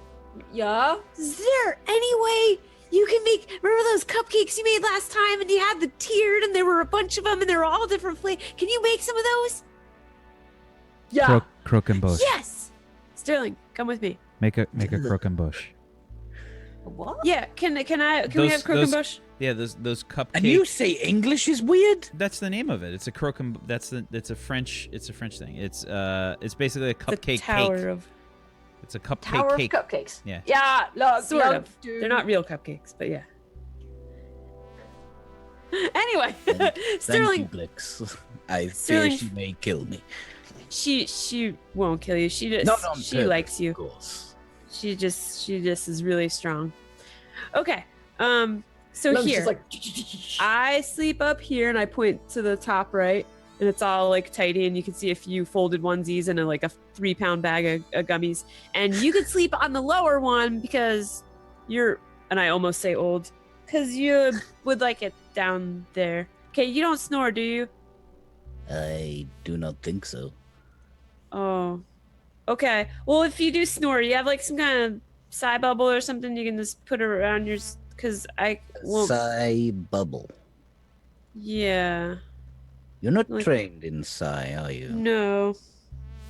S2: Yeah.
S3: Is there any way you can make? Remember those cupcakes you made last time, and you had the tiered, and there were a bunch of them, and they were all different flavors. Can you make some of those?
S2: Yeah.
S1: Croquembouche.
S3: Yes. Sterling, come with me.
S1: Make a croquembouche.
S2: What?
S3: Yeah. Can we have croquembouche?
S1: Yeah, those cupcakes.
S5: And you say English is weird?
S1: That's the name of it. It's a It's a French thing. It's basically a cupcake
S3: The Tower
S1: cake.
S3: of.
S1: It's a cupcake
S2: Tower
S1: cake.
S2: of cupcakes.
S1: Yeah.
S2: Yeah. Look,
S3: Sort
S2: Lunk,
S3: of.
S2: dude.
S3: They're not real cupcakes, but yeah. Anyway,
S5: Thank
S3: Sterling,
S5: you, Blix. I fear
S3: Sterling-
S5: she may kill me.
S3: she won't kill you. She just
S5: Not on
S3: she
S5: purpose,
S3: likes you.
S5: Of course.
S3: She just is really strong. Okay. So
S2: Lunk's
S3: here
S2: just like.
S3: I sleep up here, and I point to the top right, and it's all like tidy, and you can see a few folded onesies and a 3-pound bag of gummies. And you could sleep on the lower one because you're, and I almost say old, because you would like it down there. Okay, you don't snore, do you?
S5: I do not think so.
S3: Oh, okay. Well, if you do snore, you have some kind of side bubble or something you can just put around your, because I won't.
S5: Psi bubble.
S3: Yeah.
S5: You're not
S3: Like-
S5: trained in Psi, are you?
S3: No.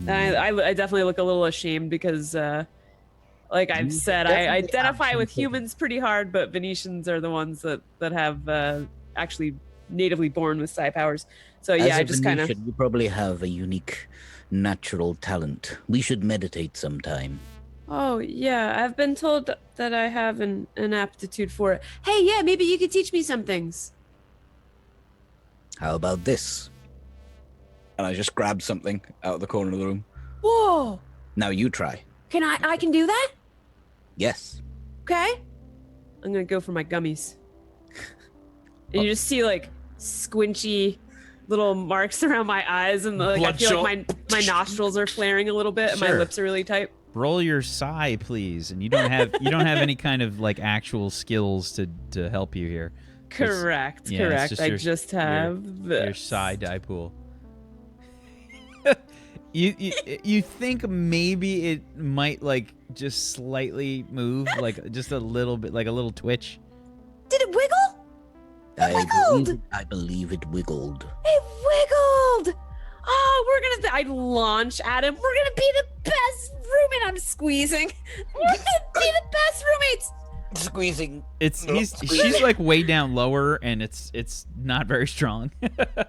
S3: I definitely look a little ashamed because, like I've
S5: You
S3: said, I
S5: definitely
S3: identify
S5: have
S3: with
S5: some
S3: humans pretty hard, but Venetians are the ones that have actually natively born with psi powers. So
S5: As
S3: yeah,
S5: a
S3: I just kind of.
S5: Venetian, you probably have a unique natural talent. We should meditate sometime.
S3: Oh yeah, I've been told that I have an aptitude for it. Hey, yeah, maybe you could teach me some things.
S5: How about this? And I just grabbed something out of the corner of the room.
S3: Whoa!
S5: Now you try.
S3: Can I can do that?
S5: Yes.
S3: Okay. I'm gonna go for my gummies. And you just see squinchy little marks around my eyes, and I feel like my nostrils are flaring a little bit, and my
S1: Sure.
S3: lips are really tight.
S1: Roll your psi, please. And you don't have any kind of actual skills to help you here.
S3: Correct,
S1: yeah, it's
S3: correct.
S1: just
S3: I
S1: your-
S3: just have
S1: Your
S3: this.
S1: psi die pool. You think maybe it might just slightly move, just a little bit, like a little twitch.
S3: Did it wiggle?
S5: I believe it wiggled.
S3: It wiggled. Oh, I launch at him. We're gonna be the best roommate. I'm squeezing. We're gonna be the best roommates.
S5: Squeezing.
S1: She's way down lower, and it's not very strong.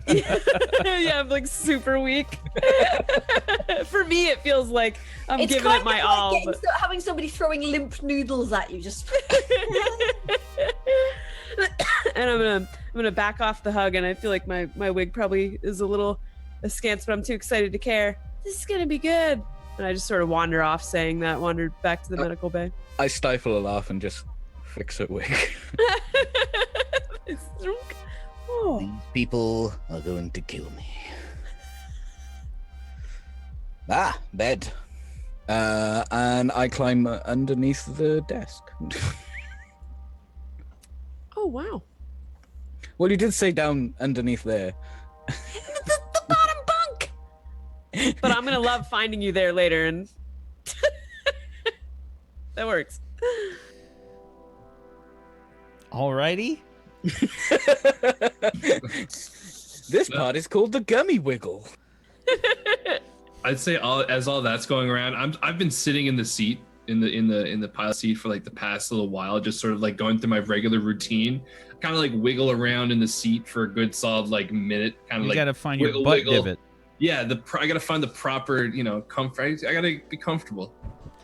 S3: Yeah, I'm super weak. For me, it feels like I'm
S2: It's
S3: giving
S2: kind
S3: it my
S2: of
S3: all.
S2: like
S3: But...
S2: having somebody throwing limp noodles at you. Just.
S3: And I'm gonna back off the hug, and I feel like my wig probably is a little askance, but I'm too excited to care. This is gonna be good. And I just sort of wander back to the medical bay.
S5: I stifle a laugh and just fix it wig.
S3: Oh.
S5: These people are going to kill me. Bed. And I climb underneath the desk.
S3: Oh wow.
S5: Well, you did say down underneath there.
S3: the bottom bunk. But I'm gonna love finding you there later, and that works.
S1: Alrighty.
S5: This part is called the gummy wiggle.
S4: I'd say as all that's going around, I've been sitting in the seat in the pilot seat for like the past little while, just sort of like going through my regular routine. Kind of like wiggle around in the seat for a good solid like minute. Kind of
S1: You
S4: like
S1: gotta find
S4: wiggle,
S1: your butt
S4: wiggle.
S1: divot.
S4: Yeah, I gotta find the proper comfort. I gotta be comfortable.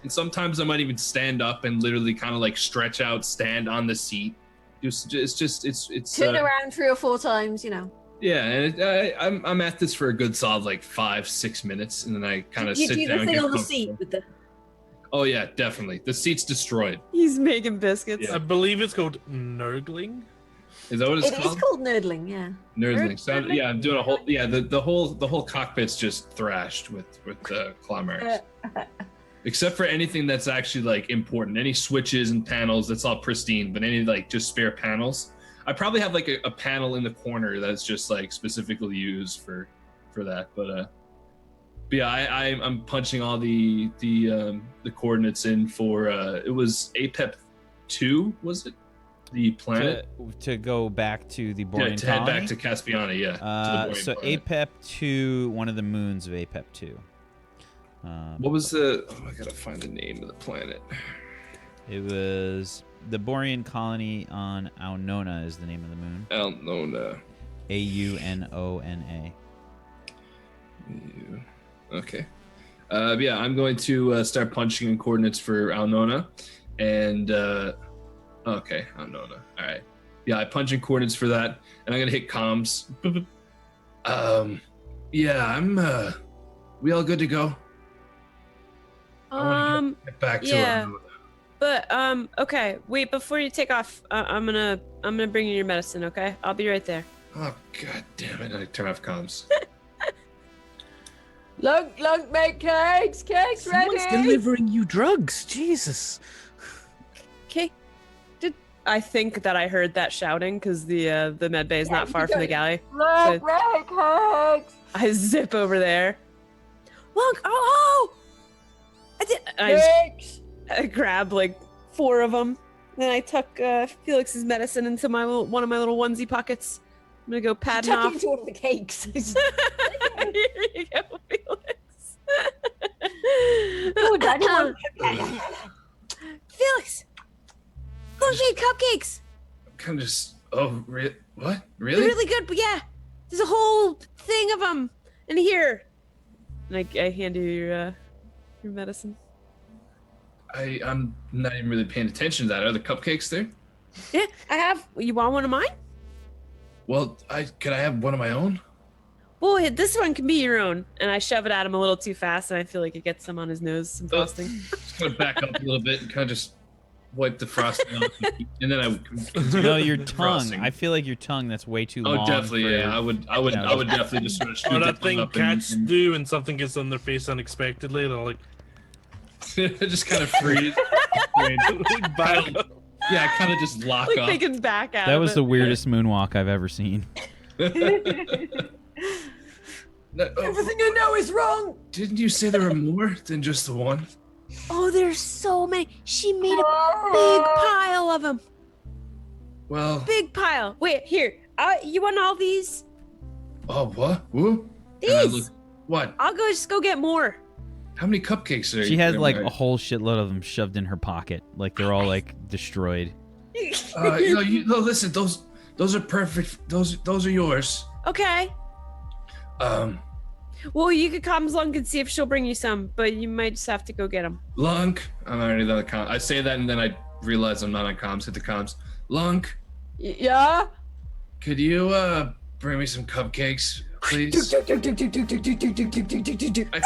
S4: And sometimes I might even stand up and literally kind of like stretch out, stand on the seat. It's
S2: Turn around 3 or 4 times,
S4: Yeah, and I'm at this for a good solid like 5-6 minutes, and then I kind of
S2: You
S4: sit
S2: do
S4: down.
S2: the
S4: and
S2: thing
S4: get
S2: on the
S4: comfortable.
S2: seat with the.
S4: Oh yeah, definitely. The seat's destroyed.
S3: He's making biscuits.
S4: Yeah.
S6: I believe it's called nurgling.
S4: Is that what it's
S2: It
S4: called?
S2: is called nerdling, yeah.
S4: Nerdling.
S2: Nerdling.
S4: Yeah, I'm doing a whole. Yeah, the whole cockpit's just thrashed with claw marks. Except for anything that's actually like important, any switches and panels, that's all pristine. But any like just spare panels, I probably have like a panel in the corner that's just like specifically used for that. But yeah, I'm punching all the coordinates in for it was H.A.W.K, was it? The planet
S1: To go back to the Borean
S4: to head
S1: colony.
S4: back to Caspiana, yeah. to the Borian
S1: So
S4: planet.
S1: H.A.W.K, one of the moons of H.A.W.K.
S4: What was the? Oh, I gotta find the name of the planet.
S1: It was the Borean colony on Aunona is the name of the moon.
S4: Aunona.
S1: Aunona.
S4: Okay. Yeah, I'm going to start punching in coordinates for Aunona, and okay, Aunona. All right. Yeah, I punch in coordinates for that, and I'm gonna hit comms. Yeah, I'm. We all good to go? I wanna get back to
S3: yeah.
S4: Aunona.
S3: But okay. Wait, before you take off, I'm gonna bring you your medicine. Okay, I'll be right there.
S4: Oh god damn it! I turn off comms.
S2: Lunk, make cakes ready.
S5: Someone's delivering you drugs. Jesus.
S3: Okay. I think that I heard that shouting because the med bay is not far from the galley.
S2: Lunk, make cakes.
S3: I zip over there. Look! Oh! I did.
S2: Cakes.
S3: I grabbed like 4 of them. Then I tuck Felix's medicine into one of my little onesie pockets. I'm gonna go padding
S2: Tuck
S3: off.
S2: into all of the cakes.
S3: Here you go, Felix.
S2: Oh, Daddy,
S3: Felix, close-shaped cupcakes.
S4: Kind of just. Oh, what?
S3: They're
S4: Really?
S3: really good, but yeah, there's a whole thing of them in here. And I hand you your medicine.
S4: I'm not even really paying attention to that. Are the cupcakes there?
S3: Yeah, I have. You want one of mine?
S4: Well, could I have one of my own?
S3: Well, this one can be your own. And I shove it at him a little too fast, and I feel like it gets some on his nose, some frosting.
S4: Just kind of back up a little bit and kind of just wipe the frosting off, and then I.
S1: No, your tongue.
S4: Frosting.
S1: I feel like your tongue. That's way too
S4: Oh,
S1: long.
S4: definitely.
S1: for-
S4: Yeah, I would definitely just sort of
S6: Oh,
S4: scoot
S6: that thing
S4: up
S6: cats
S4: and
S6: do when something gets on their face unexpectedly. They'll like
S4: just kind of freeze.
S6: back up.
S4: Yeah, kind of just lock
S3: Like
S4: up.
S3: they can back out.
S1: That
S3: of
S1: was
S3: it.
S1: the weirdest moonwalk I've ever seen.
S2: Everything I know is wrong.
S4: Didn't you say there were more than just the one?
S3: Oh, there's so many. She made a big pile of them.
S4: Well,
S3: Big pile. Wait, here. You want all these?
S4: oh what? Woo? And I
S3: These.
S4: what?
S3: I'll just go get more.
S4: How many cupcakes are
S1: She
S4: you?
S1: had like a whole shitload of them shoved in her pocket. Like they're all like destroyed.
S4: No, listen, those are perfect. Those are yours.
S3: Okay. Well, you could call Ms. Lunk and see if she'll bring you some, but you might just have to go get them.
S4: Lunk. I'm already on the comms. I say that and then I realize I'm not on comms. Hit the comms. Lunk,
S2: Yeah.
S4: could you bring me some cupcakes, please? I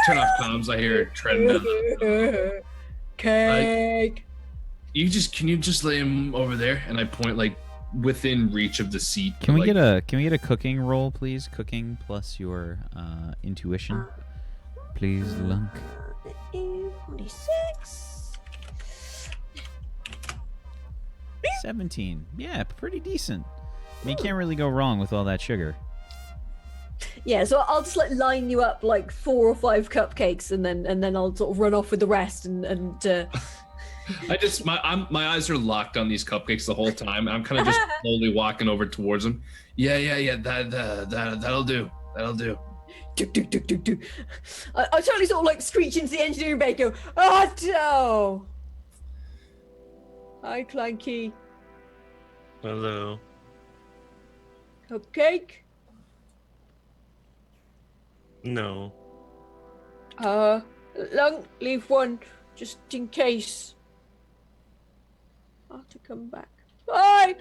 S4: turn off comms. I hear it treading down.
S2: Cake.
S4: Can you just lay him over there? And I point like within reach of the seat.
S1: Can we
S4: like,
S1: get a cooking roll, please? Cooking plus your intuition, please, Lunk.
S2: 46.
S1: 17. Yeah, pretty decent. You can't really go wrong with all that sugar.
S2: Yeah, so I'll just like line you up like 4 or 5 cupcakes, and then I'll sort of run off with the rest. And
S4: my eyes are locked on these cupcakes the whole time. I'm kind of just slowly walking over towards them. Yeah. That'll do.
S2: I totally sort of like screech into the engineering bay, go, oh no! Hi, Clanky.
S6: Hello.
S2: Cupcake?
S6: No.
S2: Lunk, leave one just in case. I'll have to come back. Bye!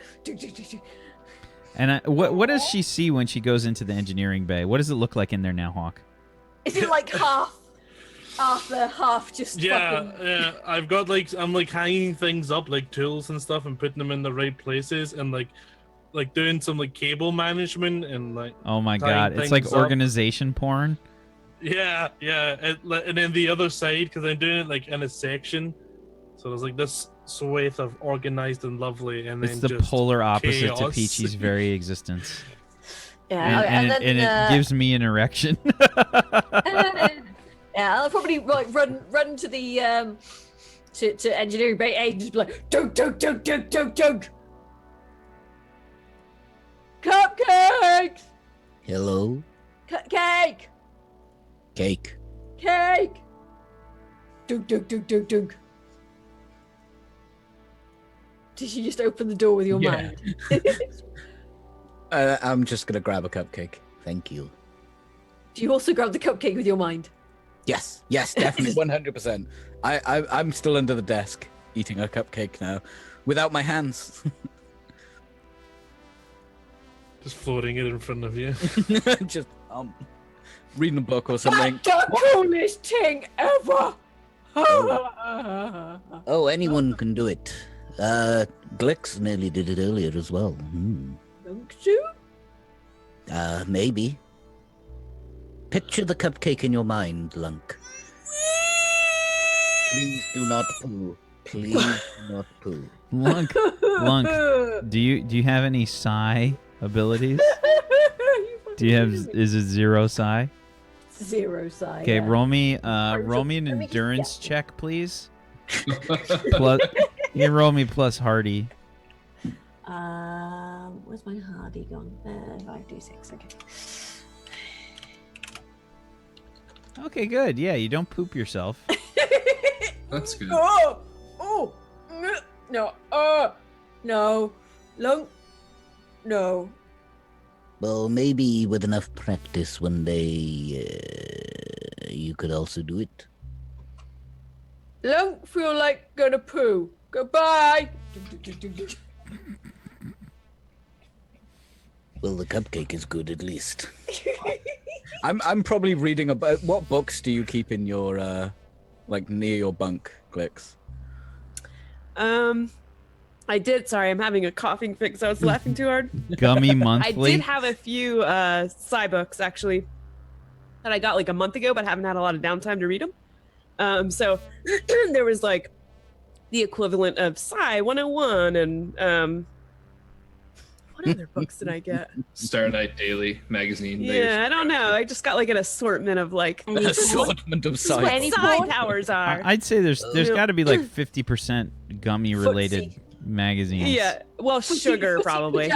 S1: And what does she see when she goes into the engineering bay? What does it look like in there now, Hawk?
S2: Is it like half Arthur, half just
S6: Yeah,
S2: fucking...
S6: yeah. I've got I'm hanging things up like tools and stuff and putting them in the right places and like doing some like cable management and like.
S1: Oh my
S6: tying
S1: god, it's like
S6: things up.
S1: organization porn.
S6: Yeah. And then the other side, because I'm doing it like in a section, so there's like this swathe of organized and lovely, and
S1: It's
S6: then
S1: the
S6: just
S1: polar opposite to
S6: chaos.
S1: Peachy's very existence.
S2: Yeah,
S1: And
S2: then,
S1: it gives me an erection.
S2: yeah, I'll probably like run to the to engineering bay A and just be like, dunk. Cupcakes!
S5: Hello?
S2: Cake!
S5: Cake.
S2: Cake! Dunk. Did you just open the door with your
S5: Yeah.
S2: mind?
S5: I'm just gonna grab a cupcake. Thank you.
S2: Do you also grab the cupcake with your mind?
S5: Yes, definitely, 100%. I'm still under the desk eating a cupcake now, without my hands.
S6: Just floating it in front of you.
S5: Just reading a book or something.
S2: That's the coolest thing ever!
S5: Oh, anyone can do it. Glix nearly did it earlier as well.
S2: Lunk too?
S5: Maybe. Picture the cupcake in your mind, Lunk. Please do not poo. Please do not poo.
S1: Lunk, do you have any psi abilities? Do you have? Is it 0 psi?
S2: 0 side.
S1: Okay,
S2: yeah.
S1: roll me an
S2: Let me just
S1: endurance
S2: guess.
S1: check, please. Plus, you roll me plus Hardy.
S2: Where's my Hardy gone? 5d6. Okay.
S1: Okay, good. Yeah, you don't poop yourself.
S4: That's good.
S2: Oh, no, Lunk, no.
S5: Well, maybe with enough practice one day, you could also do it.
S2: Lunk feel like gonna poo. Goodbye.
S5: Well, the cupcake is good at least. I'm probably reading about what books do you keep in your like near your bunk, Glix?
S3: I did. Sorry, I'm having a coughing fit because I was laughing too hard.
S1: Gummy
S3: I
S1: monthly.
S3: did have a few sci books actually that I got like a month ago, but haven't had a lot of downtime to read them. So there was like the equivalent of Sci 101 and what other books did I get?
S4: Star Night Daily magazine.
S3: Yeah, I don't know. I just got like an assortment of like
S5: An assortment of
S2: This is where any
S5: sites.
S3: Sci powers are.
S1: I'd say there's
S3: Yeah.
S1: got to be like 50% gummy related magazines.
S3: Yeah, well, sugar probably.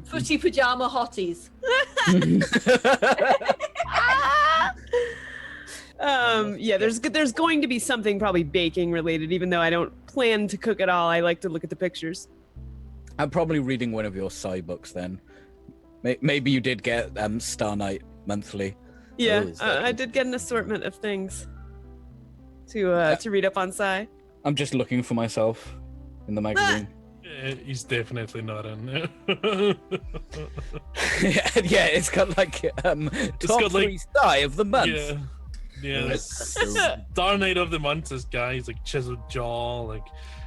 S2: Footy pajama hotties.
S3: Yeah, there's going to be something probably baking related, even though I don't plan to cook at all. I like to look at the pictures.
S5: I'm probably reading one of your sci books then. Maybe you did get Star Night monthly.
S3: Yeah,
S5: is that
S3: I
S5: good?
S3: did get an assortment of things to read up on sci.
S5: I'm just looking for myself in the magazine.
S6: He's definitely not in there.
S5: Yeah, it's got like top
S6: got, like-
S5: 3 sci of the month.
S6: Yeah. Star Night of the Month, this guy, he's like chiseled jaw, like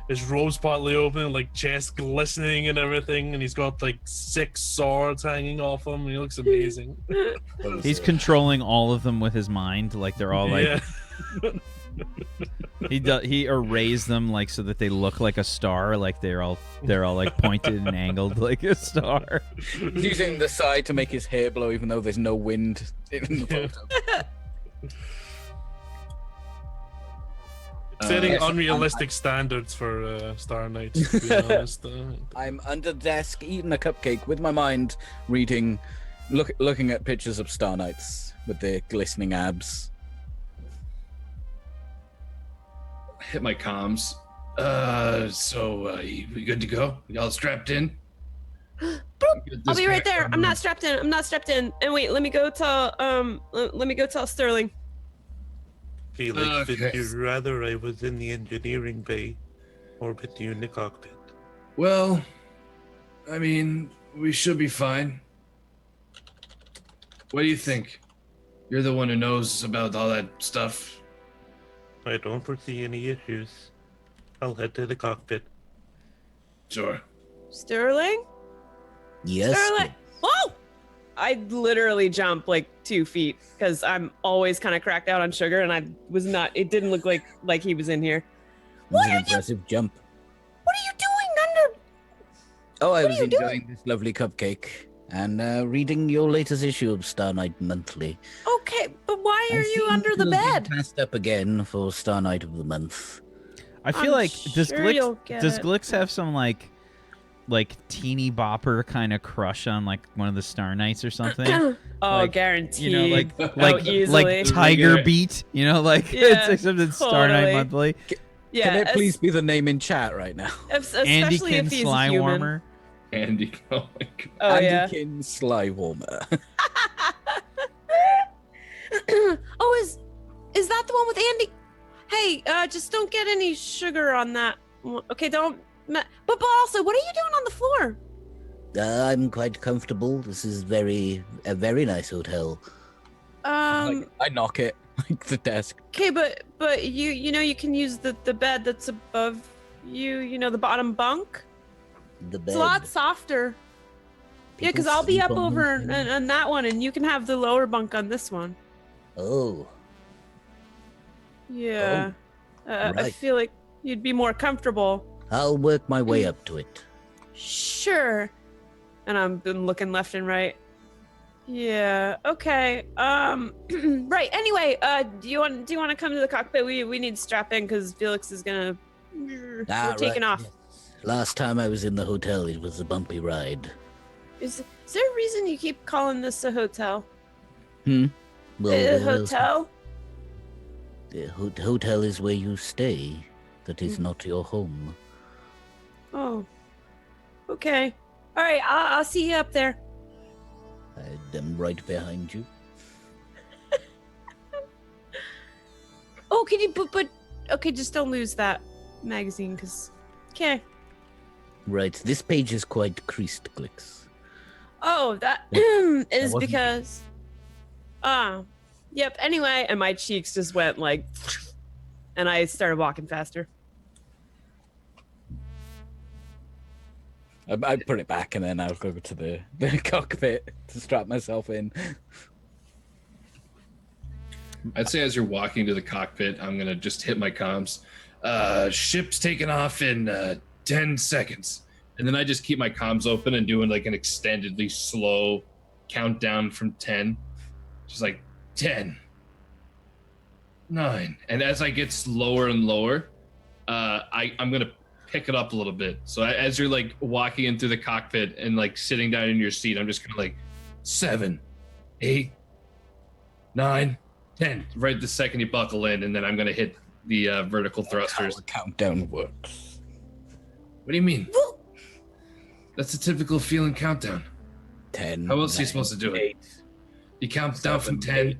S6: his robe's partly open, like chest glistening and everything, and he's got like 6 swords hanging off him. He looks amazing.
S1: He's controlling all of them with his mind. Like they're all like
S6: yeah.
S1: He arrays them like so that they look like a star, like they're all like pointed and angled like a star.
S5: He's using the side to make his hair blow, even though there's no wind in the photo.
S6: Setting
S5: Yes,
S6: unrealistic standards for Star Knights, to be honest.
S5: I'm under the desk eating a cupcake with my mind, reading, looking at pictures of Star Knights with their glistening abs.
S4: Hit my comms. We good to go? Y'all strapped in?
S3: I'll be right there. I'm not strapped in. And wait, let me go tell Sterling.
S6: Felix,
S4: Okay.
S6: would you rather I was in the engineering bay or with you in the cockpit?
S4: Well, I mean, we should be fine. What do you think? You're the one who knows about all that stuff.
S6: I don't foresee any issues. I'll head to the cockpit.
S4: Sure.
S3: Sterling?
S5: Yes.
S3: Sterling! Whoa! I literally jump like 2 feet because I'm always kind of cracked out on sugar, and it didn't look like he was in here.
S5: It was an impressive jump.
S3: What are you doing under?
S5: Oh, I
S3: What
S5: was
S3: are you doing?
S5: enjoying this lovely cupcake and reading your latest issue of Star Knight Monthly.
S3: Okay, but why are
S5: I
S3: you
S5: seem
S3: under
S5: to
S3: the
S5: have been
S3: bed?
S5: Passed up again for Star Knight of the Month.
S1: I feel
S3: I'm
S1: like does
S3: sure you'll get it.
S1: Glix have some like teeny bopper kind of crush on like one of the Star Knights or something?
S3: Oh,
S1: Like,
S3: guaranteed.
S1: You know, like
S3: Oh, easily.
S1: Tiger Beat. You know, like
S3: Yeah,
S1: except it's Star Knight
S3: totally.
S1: Monthly.
S3: Yeah,
S5: Can it please be the name in chat right now?
S3: especially if he's
S1: Sly
S3: human.
S1: Warmer.
S4: Andy, oh my god.
S3: Oh yeah.
S5: Andykin Sly Warmer.
S3: Oh, is that the one with Andy? Hey, just don't get any sugar on that. Okay, don't. But also, what are you doing on the floor?
S5: I'm quite comfortable. This is a very nice hotel. I knock it like the desk.
S3: Okay, but you know you can use the bed that's above you. You know the bottom bunk.
S5: The bed.
S3: It's a lot softer. Yeah, because I'll be
S5: sleep
S3: up
S5: on
S3: over
S5: them.
S3: on that one, and you can have the lower bunk on this one.
S5: Oh,
S3: Yeah. I
S5: right.
S3: feel like you'd be more comfortable.
S5: I'll work my way up to it.
S3: Sure. And I've been looking left and right. Yeah. Okay. Right. Anyway, do you want to come to the cockpit? We need to strap in because Felix is gonna. We're taking off.
S5: Yes. Last time I was in the hotel, it was a bumpy ride.
S3: Is there a reason you keep calling this a hotel?
S5: Well,
S3: A hotel?
S5: The hotel is where you stay. That is not your home.
S3: Oh. Okay. All right. I'll see you up there.
S5: I'm right behind you.
S3: Oh, can you? But okay. Just don't lose that magazine, cause. Okay.
S5: Right. This page is quite creased, Glix.
S3: Oh, that is
S5: wasn't-
S3: because. Yep. Anyway, and my cheeks just went like, and I started walking faster.
S5: I put it back and then I'll go to the cockpit to strap myself in.
S4: I'd say as you're walking to the cockpit, I'm gonna just hit my comms. Ship's taking off in 10 seconds. And then I just keep my comms open and doing like an extendedly slow countdown from 10. Just like 10, 9. And as I get slower and lower, I'm gonna pick it up a little bit. So as you're like walking in through the cockpit and like sitting down in your seat, I'm just kind of like 7, 8, 9, 10. Right the second you buckle in, and then I'm gonna hit the vertical thrusters.
S5: How the countdown works.
S4: What do you mean? That's a typical feeling countdown.
S5: 10.
S4: How else are you
S5: 9,
S4: supposed to do it?
S5: 8.
S4: You count down from 10.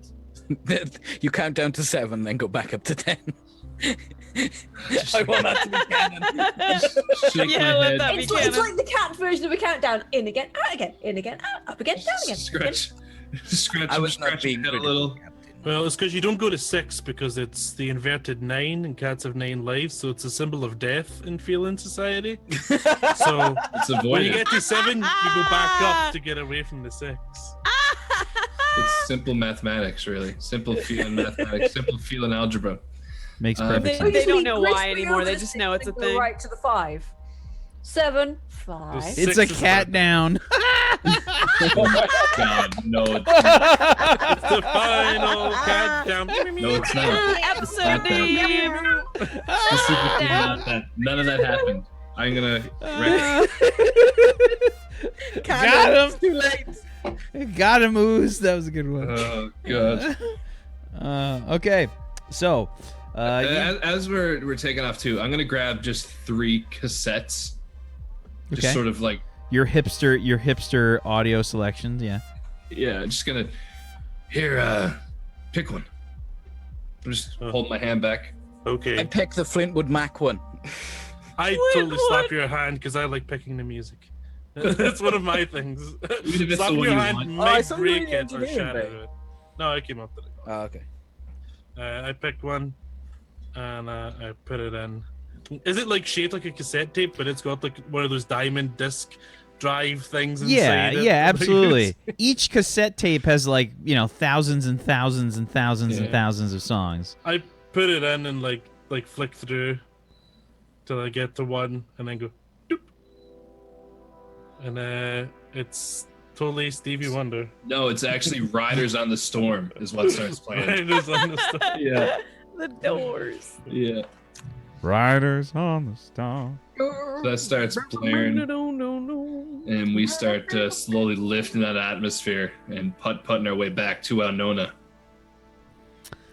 S5: 8. You count down to 7, then go back up to 10. I want that to be canon.
S4: Shake
S3: Yeah,
S4: my
S3: let
S4: head.
S3: that be
S2: It's like
S3: canon.
S2: the cat version of a countdown. In again, out again, in again, out, up again, down again.
S4: Scratch. Scratch
S5: I
S4: and
S5: was not
S4: scratch
S5: being
S4: your head a
S5: critical,
S4: little.
S5: Captain.
S6: Well, it's because you don't go to 6 because it's the inverted 9 and cats have 9 lives, so it's a symbol of death in Felan society. So
S4: It's
S6: when you
S4: avoided.
S6: get to 7, you go back up to get away from the 6.
S4: It's simple mathematics, really. Simple feeling mathematics. Simple feeling algebra.
S1: Makes perfect
S3: They
S1: sense.
S3: don't know why
S2: Briskly
S3: anymore,
S2: over
S3: they
S2: the
S3: just
S2: six
S3: know it's
S2: and
S3: a
S2: go
S3: thing.
S2: Right to the 5. 7, 5.
S6: Just-
S1: It's a
S6: Six is
S1: cat
S6: fine.
S1: down.
S4: God, no, it's not.
S6: It's the final countdown.
S4: No, it's not.
S3: Episode
S4: Not that.
S3: name.
S4: Specifically
S3: Down.
S4: not that. None of that happened. I'm gonna write
S1: Got him.
S5: Too late.
S1: Got him, Ooze. That was a good one.
S4: Oh god.
S1: Okay, so
S4: As we're taking off too, I'm gonna grab just 3 cassettes. Just
S1: Okay.
S4: sort of like,
S1: your hipster audio selections, yeah.
S4: yeah, just gonna here, pick one. I'm just holding my hand back.
S5: I
S6: Okay.
S5: pick the Flintwood Mac one.
S6: I totally slap your hand because I like picking the music. That's one of my things.
S4: Even if it's
S6: Slap
S4: the one
S6: your
S4: you
S6: hand
S4: want.
S6: might
S5: thought you were
S6: break
S5: the
S6: it or
S5: engineering
S6: shatter
S5: bit.
S6: it. No, I came up with it.
S5: Oh, okay.
S6: I picked one, and I put it in. Is it like shaped like a cassette tape, but it's got like one of those diamond disc drive things inside
S1: Yeah,
S6: it?
S1: yeah,
S6: Like,
S1: absolutely.
S6: it's-
S1: Each cassette tape has like, thousands and thousands and thousands and
S6: Yeah.
S1: thousands of songs.
S6: I put it in and like flick through till I get to one, and then go doop, and it's totally Stevie Wonder.
S4: No, it's actually Riders on the Storm is what starts playing.
S6: Right, it's on the stuff.
S4: Yeah,
S3: The doors.
S4: yeah.
S1: Riders on the Storm.
S4: So that starts blaring, and we start slowly lifting that atmosphere and putting our way back to Aunona.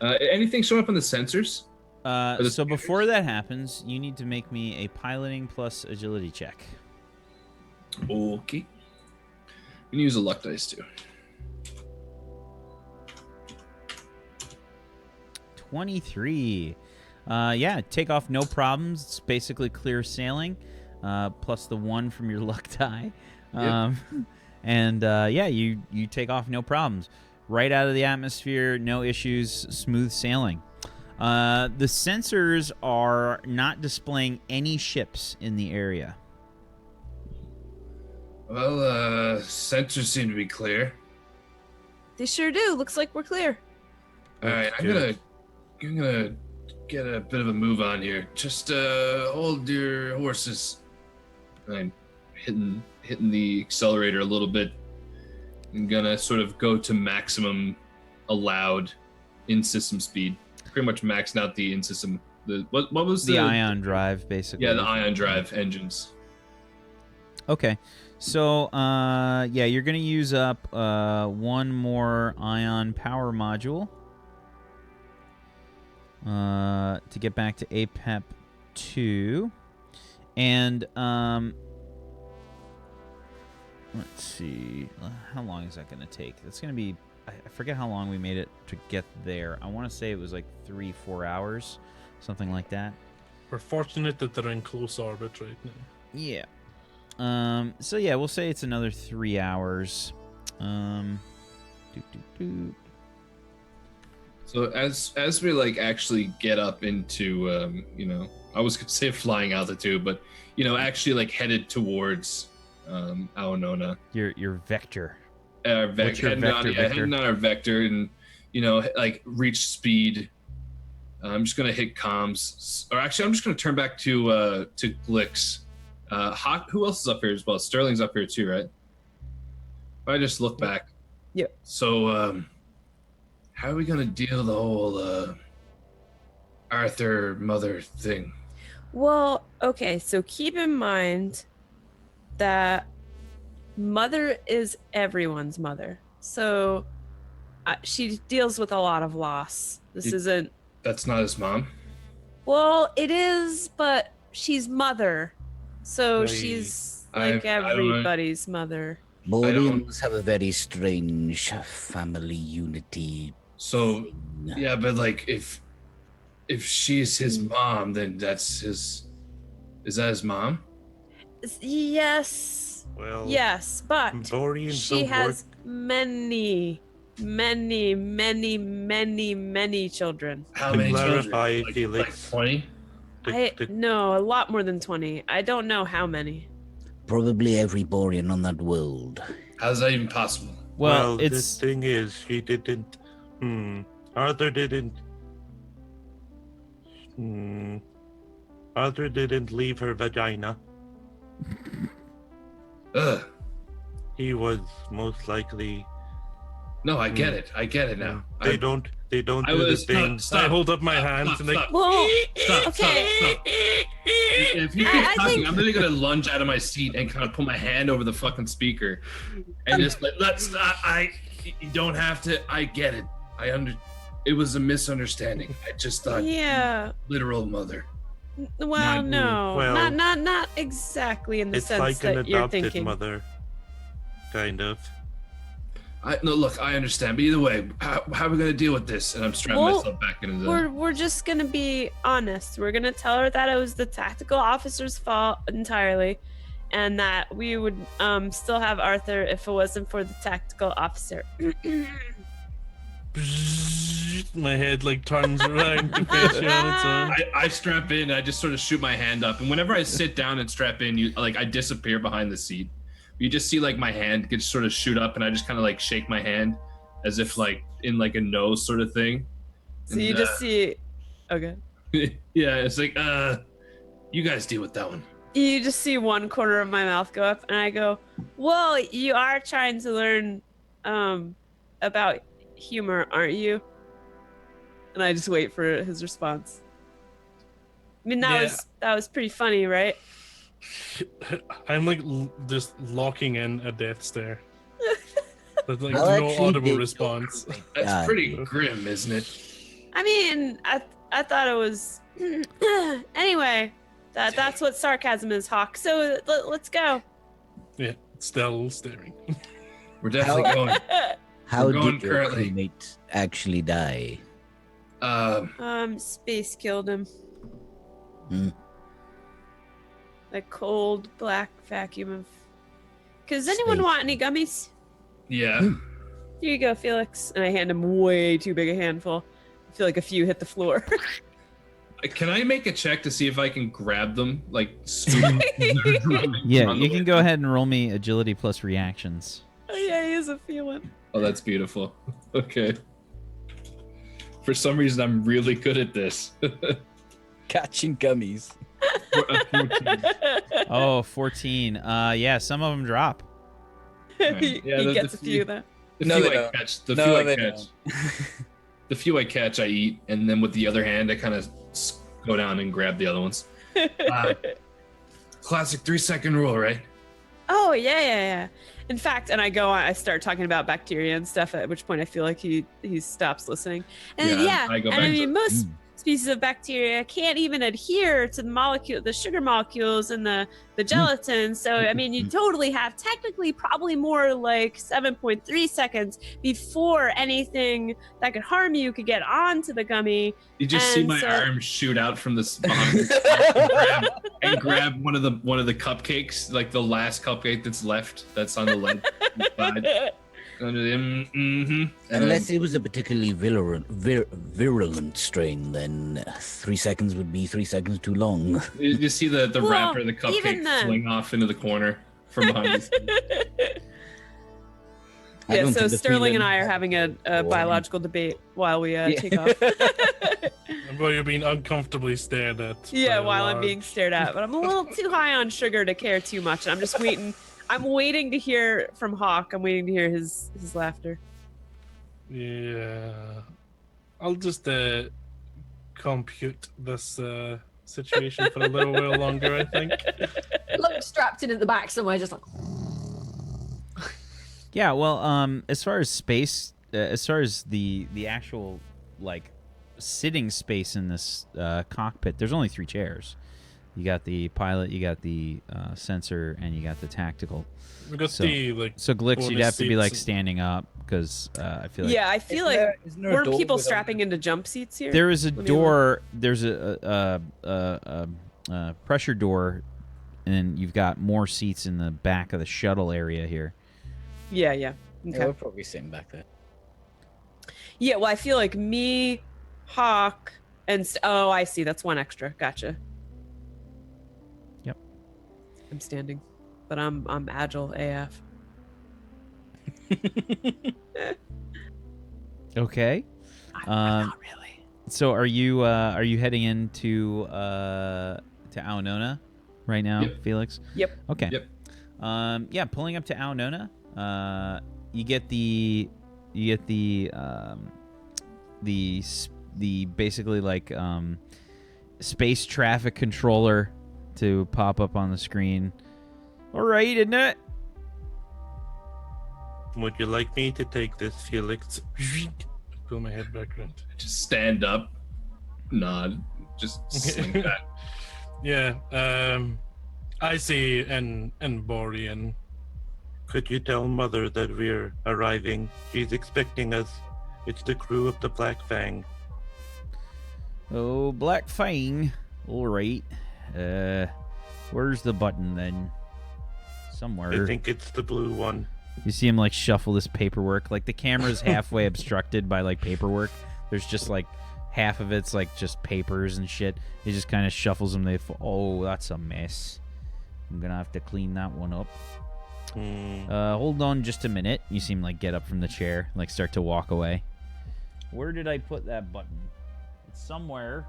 S4: Anything show up on the sensors? the
S1: So before that happens, you need to make me a piloting plus agility check.
S4: Okay. You can use a luck dice too.
S1: 23. Yeah, take off no problems. It's basically clear sailing, plus the 1 from your luck die. And yeah, you take off no problems. Right out of the atmosphere, no issues, smooth sailing. The sensors are not displaying any ships in the area.
S4: Well, sensors seem to be clear.
S3: They sure do. Looks like we're clear.
S4: All right, I'm gonna get a bit of a move on here. Just hold your horses. I'm hitting the accelerator a little bit. I'm gonna sort of go to maximum allowed in-system speed. Pretty much maxing out the in-system. What was
S1: The ion drive, basically.
S4: Yeah, the ion drive engines.
S1: Okay. So, yeah, you're going to use up one more ion power module to get back to APEP 2. And, let's see. How long is that going to take? That's going to be... I forget how long we made it to get there. I want to say it was like 3-4 hours, something like that.
S6: We're fortunate that they're in close orbit right now.
S1: Yeah. So yeah, we'll say it's another 3 hours. Doop, doop, doop.
S4: So as we like actually get up into I was gonna say flying altitude, but actually like headed towards Aunona.
S1: Your vector.
S4: Heading on our vector and like reach speed. I'm just gonna hit comms, or actually I'm just gonna turn back to Glix. H.A.W.K, who else is up here as well? Sterling's up here too, right? If I just look back.
S3: Yep.
S4: So how are we gonna deal the whole Arthur mother thing?
S3: Well, okay, so keep in mind that mother is everyone's mother. So she deals with a lot of loss. This isn't...
S4: That's not his mom?
S3: Well, it is, but she's mother. So
S6: Right.
S3: she's
S4: I
S3: like
S4: don't know.
S3: everybody's mother.
S5: Borians have a very strange family unity.
S4: So
S5: thing.
S4: yeah, but like if she's his mom, then that's his. Is that his mom?
S3: Yes.
S6: Well,
S3: Yes, but
S6: Borian
S3: she
S6: don't
S3: has
S6: work.
S3: many children.
S4: How
S6: To
S4: many
S6: clarify,
S4: children? Like
S6: Felix.
S4: 20?
S3: No, a lot more than 20. I don't know how many.
S5: Probably every Borian on that world.
S4: How's that even possible?
S1: Well,
S6: the
S1: it's
S6: thing is, she didn't. Arthur didn't Arthur didn't leave her vagina.
S4: Ugh.
S6: He was most likely.
S4: No, I get it. I get it now.
S6: They don't
S4: I
S6: do the
S4: was-
S6: thing.
S4: stop,
S6: I hold up my
S4: stop,
S6: hands
S4: stop,
S6: and like.
S4: stop.
S2: Well,
S4: Stop,
S2: okay.
S4: stop. If you keep
S2: I
S4: talking,
S2: think-
S4: I'm literally gonna lunge out of my seat and kind of put my hand over the fucking speaker and just like, you don't have to. I get it. It was a misunderstanding. I just thought
S3: Yeah.
S4: literal mother.
S3: Well, no,
S6: Well,
S3: not exactly in the
S6: It's
S3: sense
S6: like an
S3: that you're
S6: adopted
S3: thinking.
S6: mother, kind of.
S4: No, look, I understand, but either way, how are we gonna deal with this? And I'm strapping
S3: Well,
S4: myself back into the.
S3: We're just gonna be honest. We're gonna tell her that it was the tactical officer's fault entirely, and that we would still have Arthur if it wasn't for the tactical officer.
S6: My head like turns around to face you on its own.
S4: I strap in. And I just sort of shoot my hand up, and whenever I sit down and strap in, I disappear behind the seat. You just see like my hand gets sort of shoot up, and I just kind of like shake my hand, as if like in like a no sort of thing.
S3: So you just see, okay.
S4: Yeah, it's like you guys deal with that one.
S3: You just see one corner of my mouth go up, and I go, "Well, you are trying to learn about humor, aren't you?" And I just wait for his response. I mean, that was pretty funny, right?
S6: I'm like just locking in a death stare. There's like
S5: I'll
S6: no
S5: actually
S6: audible
S5: be-
S6: response.
S4: That's pretty grim, isn't it?
S3: I mean, I thought it was. Anyway, that's what sarcasm is, Hawk. So let's go.
S6: Yeah, still staring.
S4: We're definitely going.
S5: How
S4: We're going
S5: did your
S4: currently.
S5: crewmate actually die?
S3: Space killed him.
S5: Hmm.
S3: Like cold black vacuum of. Does anyone
S5: Space.
S3: want any gummies?
S4: Yeah.
S3: Here you go, Felix. And I hand him way too big a handful. I feel like a few hit the floor.
S4: Can I make a check to see if I can grab them? Like, scoop
S1: Yeah, you can go ahead and roll me agility plus reactions.
S3: Oh yeah, he is a feeling.
S4: Oh, that's beautiful. Okay. For some reason, I'm really good at this.
S5: Catching gummies.
S4: 14.
S1: Oh, 14. Yeah, some of them drop.
S3: he
S4: Yeah,
S3: he
S4: the
S3: gets a
S4: few-
S3: few though.
S4: The
S5: No,
S4: few
S5: they
S4: I
S5: don't.
S4: catch, the
S5: No,
S4: few I
S5: they
S4: catch, the few I catch, I eat, and then with the other hand, I kind of go down and grab the other ones. Classic 3-second rule, right?
S3: Oh yeah. In fact, and I start talking about bacteria and stuff. At which point, I feel like he stops listening. And
S4: Yeah, I go
S3: and I
S4: back to-
S3: mean, most species of bacteria can't even adhere to the sugar molecules in the gelatin. So I mean, you totally have technically probably more like 7.3 seconds before anything that could harm you could get onto the gummy.
S4: You just see
S3: And
S4: my
S3: so-
S4: arm shoot out from the behind and grab one of the cupcakes, like the last cupcake that's left, that's on the ledge.
S5: Unless it was a particularly virulent strain, then 3 seconds would be 3 seconds too long.
S4: You see the
S3: Well,
S4: wrapper of the cupcake
S3: even then-
S4: fling off into the corner from behind the
S5: I
S3: Yeah,
S5: don't
S3: so
S5: think the
S3: Sterling and
S5: feeling-
S3: I are having a
S5: Boring.
S3: biological debate while we
S5: Yeah.
S3: take off.
S6: Well, you're being uncomfortably stared at.
S3: Yeah,
S6: by a
S3: while I'm
S6: large-
S3: being stared at, but I'm a little too high on sugar to care too much. I'm just waiting. I'm waiting to hear from Hawk. I'm waiting to hear his laughter.
S6: Yeah. I'll just compute this situation for a little while longer, I think.
S2: Lunk strapped in at the back somewhere, just like.
S1: Yeah, well, as far as space, as far as the actual like sitting space in this cockpit, there's only 3 chairs. You got the pilot, you got the sensor, and you got the tactical.
S6: We got
S1: So-
S6: the like
S1: So Glix, you'd
S6: bonus
S1: have to be
S6: seats
S1: like
S6: and-
S1: standing up because I feel like
S3: Yeah, I feel like
S5: Isn't there a
S3: weren't
S5: door
S3: people
S5: with a-
S3: strapping into jump seats here?
S1: there is a
S3: Let me
S1: door. There's a pressure door, and you've got more seats in the back of the shuttle area here.
S3: Yeah.
S5: Yeah,
S3: Okay.
S5: we're probably sitting back there.
S3: Yeah, well, I feel like me, Hawk, and oh, I see. That's one extra. Gotcha.
S1: Yep.
S3: I'm standing, but I'm agile AF.
S1: Okay.
S3: I'm not really.
S1: So are you heading into to Aunona right now,
S4: Yep.
S1: Felix?
S3: Yep.
S1: Okay.
S4: Yep.
S1: Yeah, pulling up to Aunona, you get the basically like space traffic controller to pop up on the screen. All right, isn't it?
S6: Would you like me to take this, Felix? Pull my head back around.
S4: Just stand up, nod, just sling that.
S6: Yeah, I see an Borian. Could you tell Mother that we're arriving? She's expecting us. It's the crew of the Black Fang.
S1: Oh, Black Fang. All right. Where's the button then? Somewhere.
S6: I think it's the blue one.
S1: You see him like shuffle this paperwork. Like the camera's halfway obstructed by like paperwork. There's just like half of it's like just papers and shit. He just kind of shuffles them. Oh, that's a mess. I'm gonna have to clean that one up. Hold on just a minute. You see him like get up from the chair, like start to walk away. Where did I put that button? It's somewhere.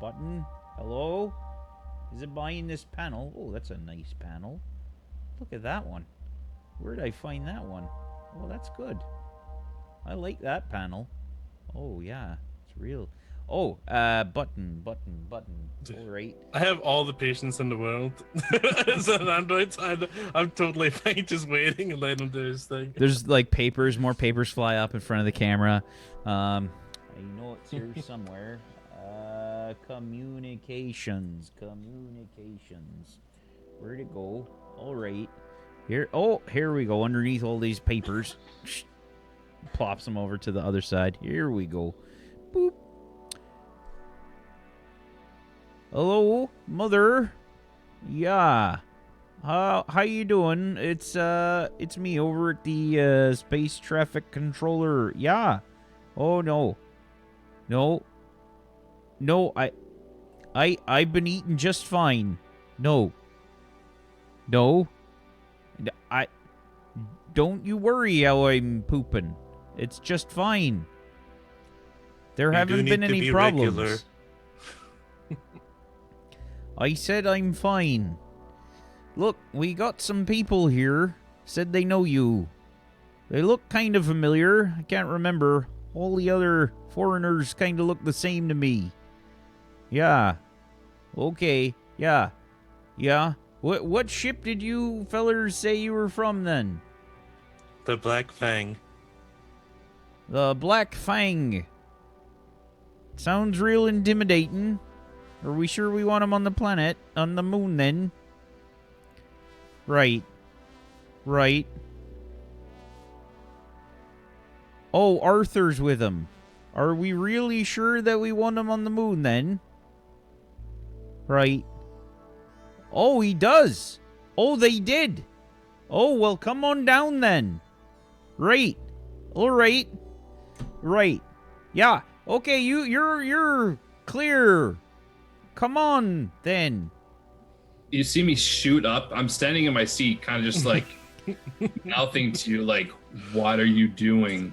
S1: Button? Hello? Is it behind this panel? Oh, that's a nice panel. Look at that one. Where did I find that one? Oh, that's good. I like that panel. Oh, yeah. It's real. Oh, button. All right.
S6: I have all the patience in the world. As an android, I'm totally fine just waiting and letting him do his thing.
S1: There's like papers, more papers fly up in front of the camera. I know it's here somewhere. Communications. Where'd it go? All right. Here we go. Underneath all these papers. Plops them over to the other side. Here we go. Boop. Hello, Mother. Yeah. How you doing? It's me over at the space traffic controller. Yeah. Oh no. No, I've been eating just fine. No. Don't you worry how I'm pooping. It's just fine. There haven't been any problems.
S6: Regular.
S1: I said I'm fine. Look, we got some people here. Said they know you. They look kind of familiar. I can't remember. All the other foreigners kind of look the same to me. Yeah. Okay. Yeah. What ship did you fellers say you were from then?
S6: The Black Fang.
S1: The Black Fang. Sounds real intimidating. Are we sure we want him on the planet? On the moon, then? Right. Oh, Arthur's with him. Are we really sure that we want him on the moon, then? Right. Oh, he does. Oh, they did. Oh, well, come on down, then. Right. All right. Right. Yeah. Okay, you're clear. Come on, then.
S4: You see me shoot up. I'm standing in my seat, kind of just like mouthing to you, like, what are you doing?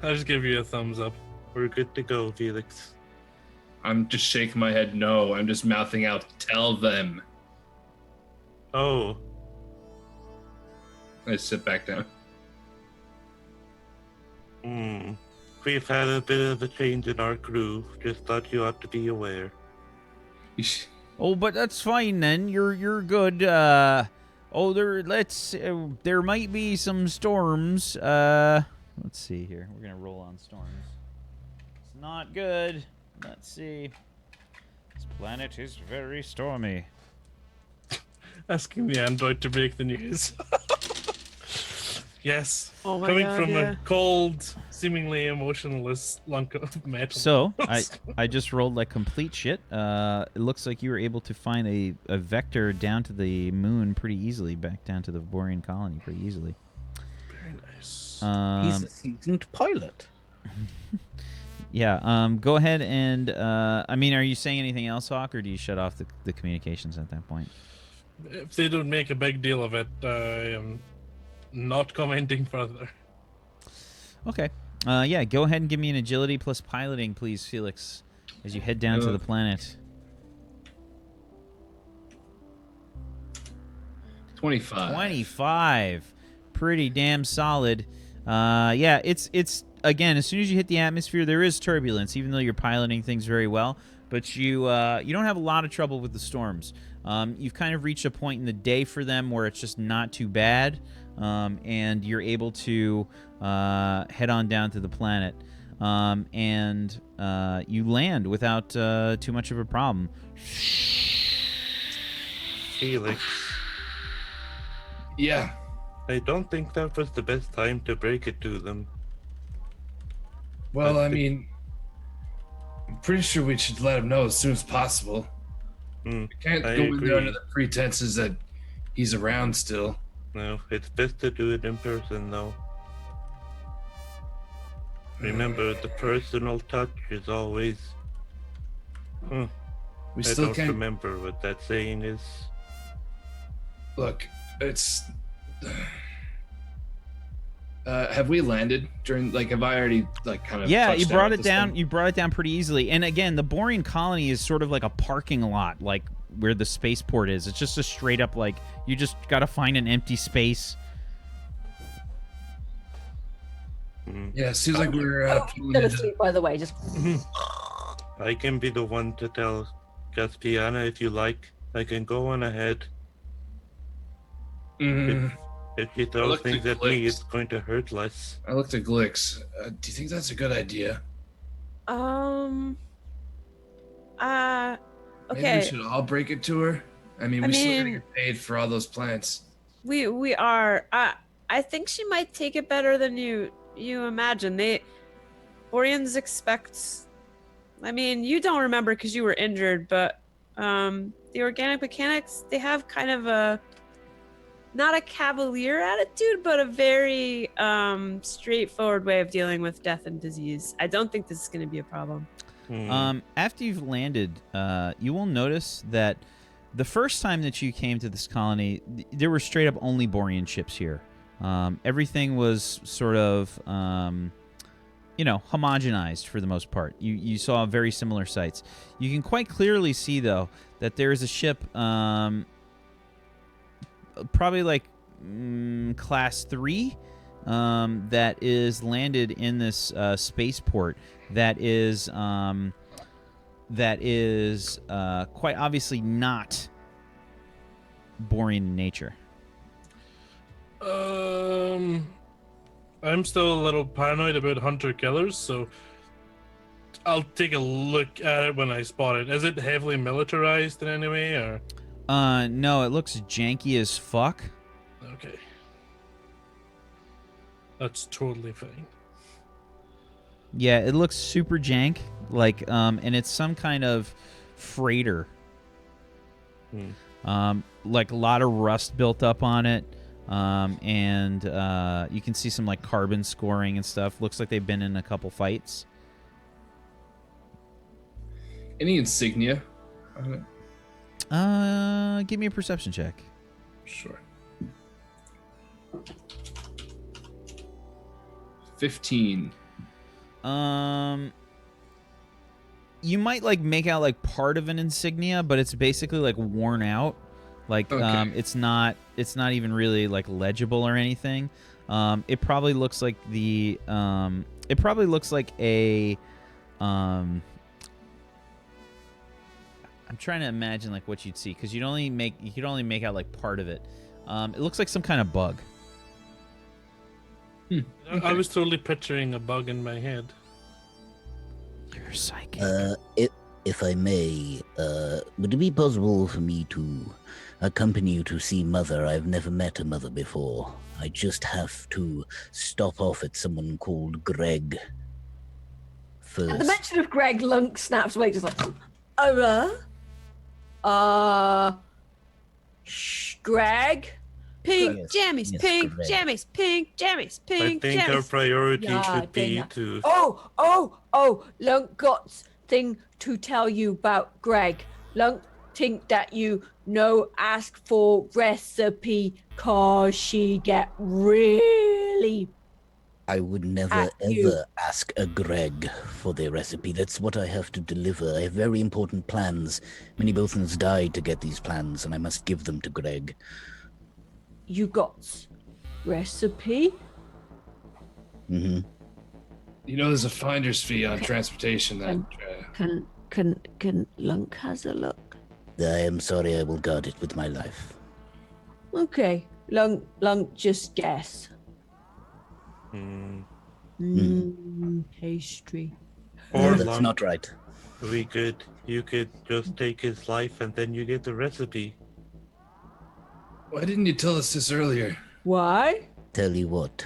S6: I'll just give you a thumbs up. We're good to go, Felix.
S4: I'm just shaking my head no. I'm just mouthing out, tell them.
S6: Oh.
S4: I sit back down.
S6: We've had a bit of a change in our crew. Just thought you ought to be aware.
S1: Oh, but that's fine then. You're good. There might be some storms. Let's see here. We're gonna roll on storms. It's not good. Let's see. This planet is very stormy.
S6: Asking the android to break the news. Yes.
S3: Oh my
S6: Coming
S3: God,
S6: from
S3: yeah.
S6: a cold, seemingly emotionless lunk of metal.
S1: So I just rolled like complete shit. It looks like you were able to find a vector down to the moon pretty easily, back down to the Borean colony pretty easily.
S6: Very nice.
S5: He's a seasoned pilot.
S1: Yeah. Go ahead and are you saying anything else, Hawk, or do you shut off the communications at that point?
S6: If they don't make a big deal of it, I am not commenting further.
S1: Okay. Yeah, go ahead and give me an agility plus piloting, please, Felix, as you head down to the planet.
S4: 25.
S1: 25. Pretty damn solid. Yeah, it's again, as soon as you hit the atmosphere, there is turbulence, even though you're piloting things very well. But you don't have a lot of trouble with the storms. You've kind of reached a point in the day for them where it's just not too bad, and you're able to head on down to the planet. And you land without too much of a problem.
S6: Felix,
S4: Yeah.
S6: I don't think that was the best time to break it to them.
S4: Well, I mean, I'm pretty sure we should let him know as soon as possible. We can't
S6: I
S4: go in there under
S6: agree.
S4: the pretenses that he's around still.
S6: No, it's best to do it in person, though. Remember, the personal touch is always...
S4: We
S6: I
S4: still
S6: don't
S4: can't.
S6: remember what that saying is.
S4: Look, it's. Have we landed during? Like, have I already kind of?
S1: Yeah, you
S4: touched
S1: brought
S4: down
S1: it
S4: with
S1: down.
S4: this thing?
S1: You brought it down pretty easily. And again, the Borean colony is sort of like a parking lot, like where the spaceport is. It's just a straight up like you just got to find an empty space.
S4: Yeah, it seems like we're. pulling
S2: Still
S4: into-
S2: asleep, by the way. Just
S6: I can be the one to tell Caspiana if you like. I can go on ahead.
S4: Mhm.
S6: If she throws
S4: look,
S6: things
S4: the
S6: at me,
S4: clicks.
S6: it's going to hurt less.
S4: I looked at Glix. Do you think that's a good idea?
S3: Okay.
S4: Maybe we should all break it to her. I mean,
S3: I
S4: we still gotta
S3: mean-
S4: get paid for all those plants.
S3: We are. I think she might take it better than you imagine. Boreans expect. I mean, you don't remember because you were injured, but the organic mechanics, they have kind of a not a cavalier attitude, but a very straightforward way of dealing with death and disease. I don't think this is going to be a problem.
S1: After you've landed, you will notice that the first time that you came to this colony, there were straight up only Borean ships here. Everything was sort of, homogenized for the most part. You saw very similar sights. You can quite clearly see, though, that there is a ship, probably like class 3, that is landed in this spaceport. That is quite obviously not Borean in nature.
S6: I'm still a little paranoid about hunter-killers, so I'll take a look at it when I spot it. Is it heavily militarized in any way, or?
S1: No, it looks janky as fuck.
S6: Okay. That's totally fine.
S1: Yeah, it looks super jank, and it's some kind of freighter. Like a lot of rust built up on it, and you can see some carbon scoring and stuff. Looks like they've been in a couple fights.
S4: Any insignia on it?
S1: Give me a perception check.
S4: Sure. 15.
S1: You might make out part of an insignia, but it's basically worn out.
S4: Okay.
S1: It's not even really legible or anything. It probably looks like a I'm trying to imagine what you'd see, because you could only make out part of it. It looks like some kind of bug.
S6: I was totally picturing a bug in my head.
S1: You're psychic.
S5: If I may, would it be possible for me to accompany you to see Mother? I've never met a mother before. I just have to stop off at someone called Greg first.
S2: at the mention of Greg, Lunk snaps awake, just Greg.
S3: Pink
S5: Yes,
S3: jammies,
S5: yes,
S3: pink
S5: correct.
S3: jammies, pink jammies,
S6: I
S3: pink
S6: think our
S3: jammies.
S6: priority
S2: Yeah,
S6: should be
S2: Dana.
S6: to...
S2: Oh, Lunk got thing to tell you about Greg. Lunk think that you know ask for recipe cause she get really
S5: I would never,
S2: At you.
S5: ever ask a Greg for their recipe. That's what I have to deliver. I have very important plans. Many Bothans died to get these plans, and I must give them to Greg.
S2: You got recipe?
S5: Mm-hmm.
S4: You know, there's a finder's fee on transportation. That
S2: Can Lunk has a look?
S5: I am sorry, I will guard it with my life.
S2: Okay, Lunk, just guess. Pastry.
S5: No,
S6: Or
S5: that's
S6: Lunk,
S5: not right.
S6: you could just take his life and then you get the recipe.
S4: Why didn't you tell us this earlier?
S2: Why?
S5: Tell you what,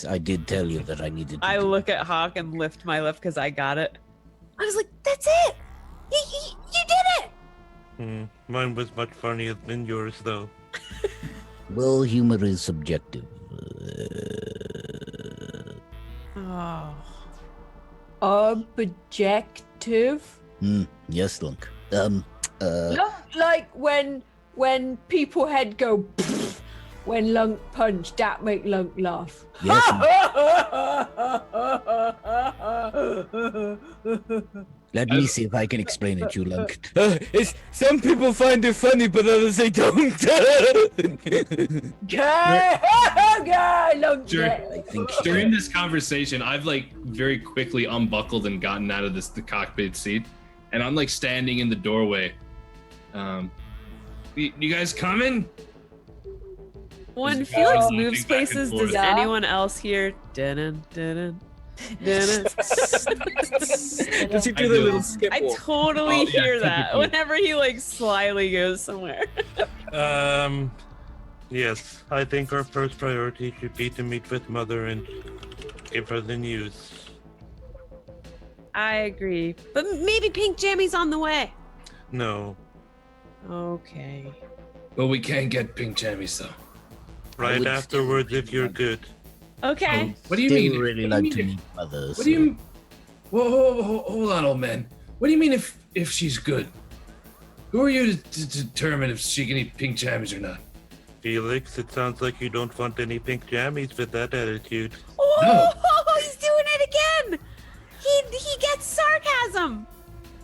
S5: I did tell you that I needed to
S3: I
S5: do.
S3: look at Hawk and lift my lip because I got it. I was like, that's it! You did it!
S6: Mine was much funnier than yours, though.
S5: Well, humor is subjective.
S3: Oh.
S2: Objective?
S5: Yes, Lunk.
S2: Like when people head go pfft, when Lunk punch, that make Lunk laugh.
S5: Yes. Let me see if I can explain it to you, Lunk. Some people find it funny, but others they don't.
S2: Lunk,
S4: During this conversation, I've like very quickly unbuckled and gotten out of the cockpit seat, and I'm like standing in the doorway. You guys coming?
S3: When
S4: Just
S3: Felix
S4: walking
S3: moves
S4: back and
S3: places,
S4: forth.
S3: does anyone else hear dun dun
S5: Does he
S4: I
S5: do the
S4: do.
S5: little skip
S3: I
S5: walk?
S3: totally
S4: Oh, yeah,
S3: hear that
S4: typically.
S3: whenever he like slyly goes somewhere.
S6: Yes, I think our first priority should be to meet with Mother and give her the news.
S3: I agree, but maybe Pink Jammies on the way.
S6: No,
S3: Okay.
S4: Well, we can't get pink jammies though.
S6: right
S5: would
S6: afterwards
S5: still
S6: if you're good.
S3: Okay.
S4: What do you
S5: Still
S4: mean?
S5: really
S4: what do
S5: like
S4: you
S5: to
S4: mean
S5: meet mothers.
S4: if- What do you? Whoa, hold on, old man. What do you mean if she's good? Who are you to determine if she can eat pink jammies or not?
S6: Felix, it sounds like you don't want any pink jammies with that attitude.
S3: Oh, he's doing it again. He gets sarcasm.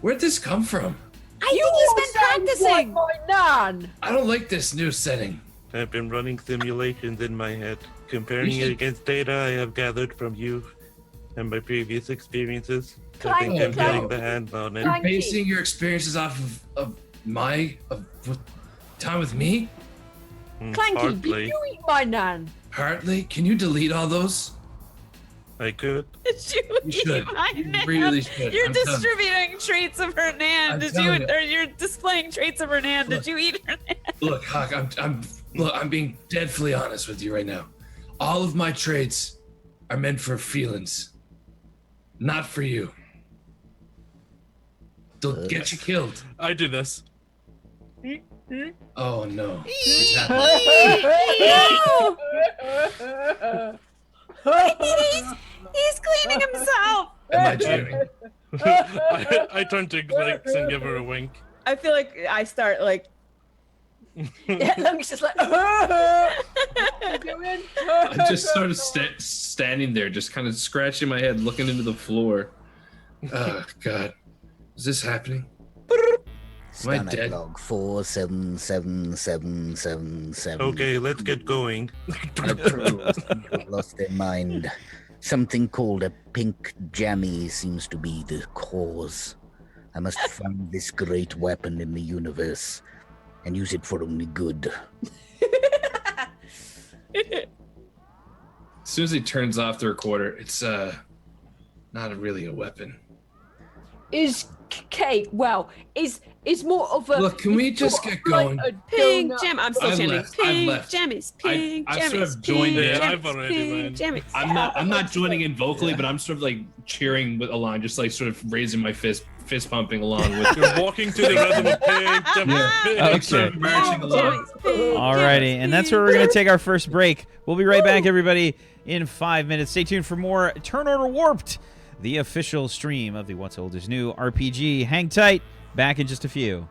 S4: Where'd this come from?
S3: I think he's been practicing.
S2: my nan.
S4: I don't like this new setting.
S6: I've been running simulations in my head, comparing
S4: You
S6: it
S4: should-
S6: against data I have gathered from you and my previous experiences. I think
S2: Clanky,
S6: I'm getting
S4: Clanky.
S6: the hand on it.
S2: Clanky.
S4: Basing your experiences off of time with me?
S2: Clanky, did
S6: Hardly.
S2: you eat my nan?
S4: Partly. Can you delete all those?
S6: I could.
S3: Did you
S4: You
S3: eat
S4: should.
S3: my
S4: You
S3: nan?
S4: really should.
S3: You're
S4: I'm telling-
S3: distributing traits of her nan.
S4: I'm
S3: Did
S4: telling
S3: you?
S4: you.
S3: Or you're displaying traits of her nan. Did
S4: Look.
S3: you eat her nan?
S4: Look, Hawk, I'm being deadly honest with you right now. All of my traits are meant for feelings, not for you. They'll get you killed.
S6: I do this.
S4: Oh no.
S3: He's cleaning himself.
S4: Am I cheering?
S6: I turn to Felix and give her a wink.
S3: I feel like I start like.
S2: Yeah, Lunk's just like.
S4: I'm just sort of standing there, just kind of scratching my head, looking into the floor. Oh God, is this happening? Am I
S5: Scan
S4: dead?
S5: log 477777.
S6: Okay, let's get going.
S5: Our crews seem to have lost their mind. Something called a pink jammy seems to be the cause. I must find this great weapon in the universe and use it for only good.
S4: As soon as he turns off the recorder, it's not really a weapon.
S2: Is Kate? Well, is more of a.
S4: Look, can we
S2: it's
S4: just
S2: more
S4: get
S2: of like
S4: going?
S2: a
S3: Pink
S2: donut.
S3: jam. I'm still
S4: I've
S3: chanting.
S4: left, I've
S3: Pink
S4: left.
S3: jammies. Pink
S4: I've
S3: jammies.
S4: sort of joined
S3: pink
S4: in.
S6: I've
S3: jammies,
S6: already
S3: pink
S6: went.
S3: jammies.
S4: I'm not joining in vocally, but I'm sort of like cheering with along, just like sort of raising my fist pumping along with.
S6: You're walking to the rhythm of pink jammies. Pink
S1: Okay.
S4: Sort of marching
S3: Pink
S4: along.
S3: jammies, pink
S1: Alrighty, and that's where we're going to take our first break. We'll be right back, everybody, in 5 minutes. Stay tuned for more Turn Order Warped, the official stream of the What's Old is New RPG. Hang tight. Back in just a few.